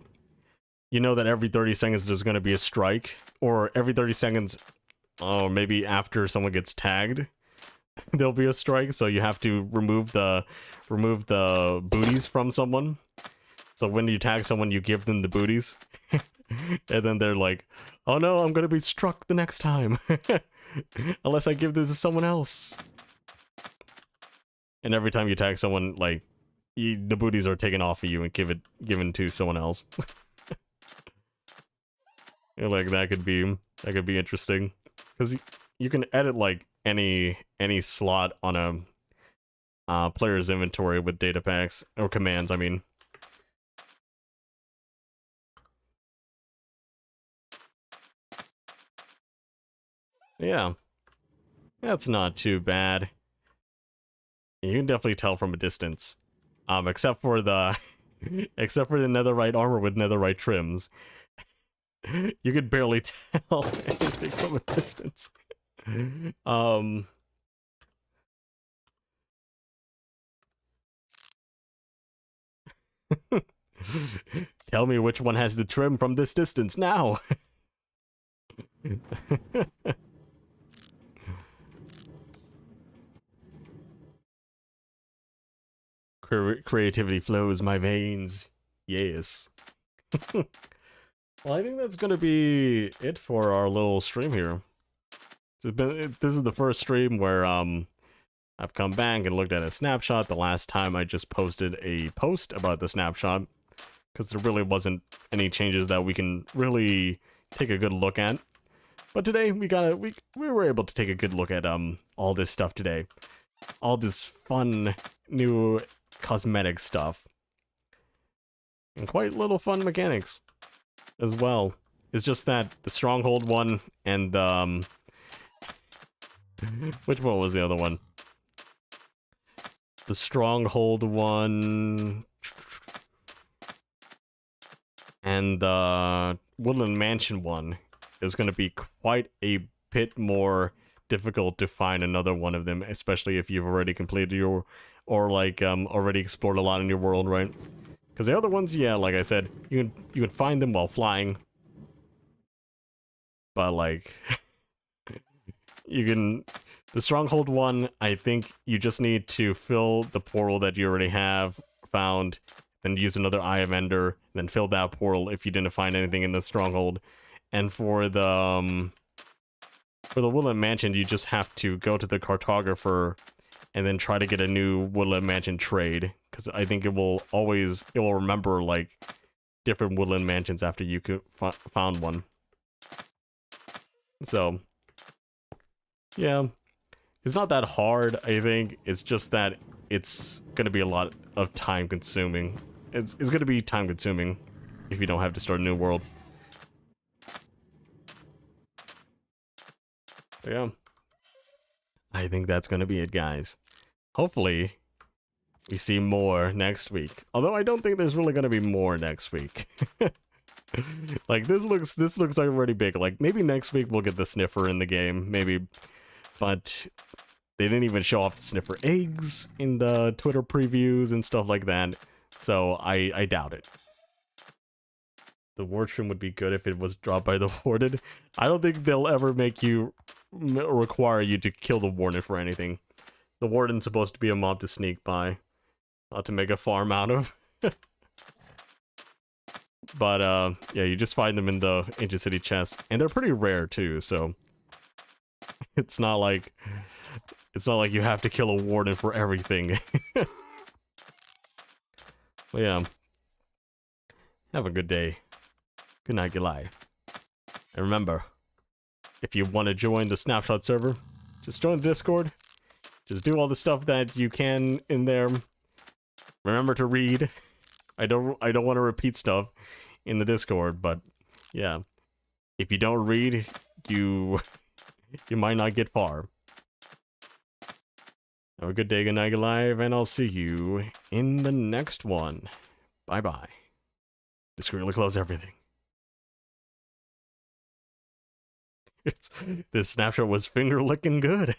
you know that every 30 seconds there's going to be a strike. Or every 30 seconds, oh, maybe after someone gets tagged, there'll be a strike. So you have to remove the booties from someone. So when you tag someone, you give them the booties. And then they're like, oh no, I'm going to be struck the next time. Unless I give this to someone else. And every time you tag someone, like, the booties are taken off of you and given to someone else. Like, that could be interesting. Because you can edit, like, any slot on a player's inventory with data packs, or commands, I mean. Yeah. That's not too bad. You can definitely tell from a distance. Except for the netherite armor with netherite trims. You could barely tell anything from a distance. Tell me which one has the trim from this distance now. Creativity flows my veins. Yes. Well, I think that's gonna be it for our little stream here. This is the first stream where I've come back and looked at a snapshot. The last time I just posted a post about the snapshot, because there really wasn't any changes that we can really take a good look at. But today we were able to take a good look at all this stuff today. All this fun new cosmetic stuff. And quite little fun mechanics as well. It's just that the stronghold one and which one was the other one? The stronghold one and the Woodland Mansion one is going to be quite a bit more difficult to find another one of them, especially if you've already completed your, or like already explored a lot in your world, right? Because the other ones, yeah, like I said, you can find them while flying, but like the stronghold one, I think you just need to fill the portal that you already have found, then use another Eye of Ender, then fill that portal if you didn't find anything in the stronghold. And for the Woodland Mansion, you just have to go to the cartographer and then try to get a new Woodland Mansion trade, because I think it will remember like different Woodland Mansions after you found one. So yeah, it's not that hard. I think it's just that it's gonna be a lot of time consuming. It's gonna be time consuming if you don't have to start a new world. Yeah. I think that's gonna be it, guys. Hopefully, we see more next week. Although I don't think there's really gonna be more next week. Like this looks like already big. Like maybe next week we'll get the sniffer in the game, maybe. But they didn't even show off the sniffer eggs in the Twitter previews and stuff like that. So I doubt it. The ward trim would be good if it was dropped by the warden. I don't think they'll ever make you require you to kill the warden for anything. The warden's supposed to be a mob to sneak by, not to make a farm out of. But yeah, you just find them in the Ancient City chest, and they're pretty rare too. So it's not like you have to kill a warden for everything. But yeah, have a good day. Good night, good life. And remember, if you want to join the Snapshot server, just join the Discord. Just do all the stuff that you can in there. Remember to read. I don't want to repeat stuff in the Discord, but yeah, if you don't read, you might not get far. Have a good day, good night, good life, and I'll see you in the next one. Bye bye. Discreetly close everything. This snapshot was finger licking good.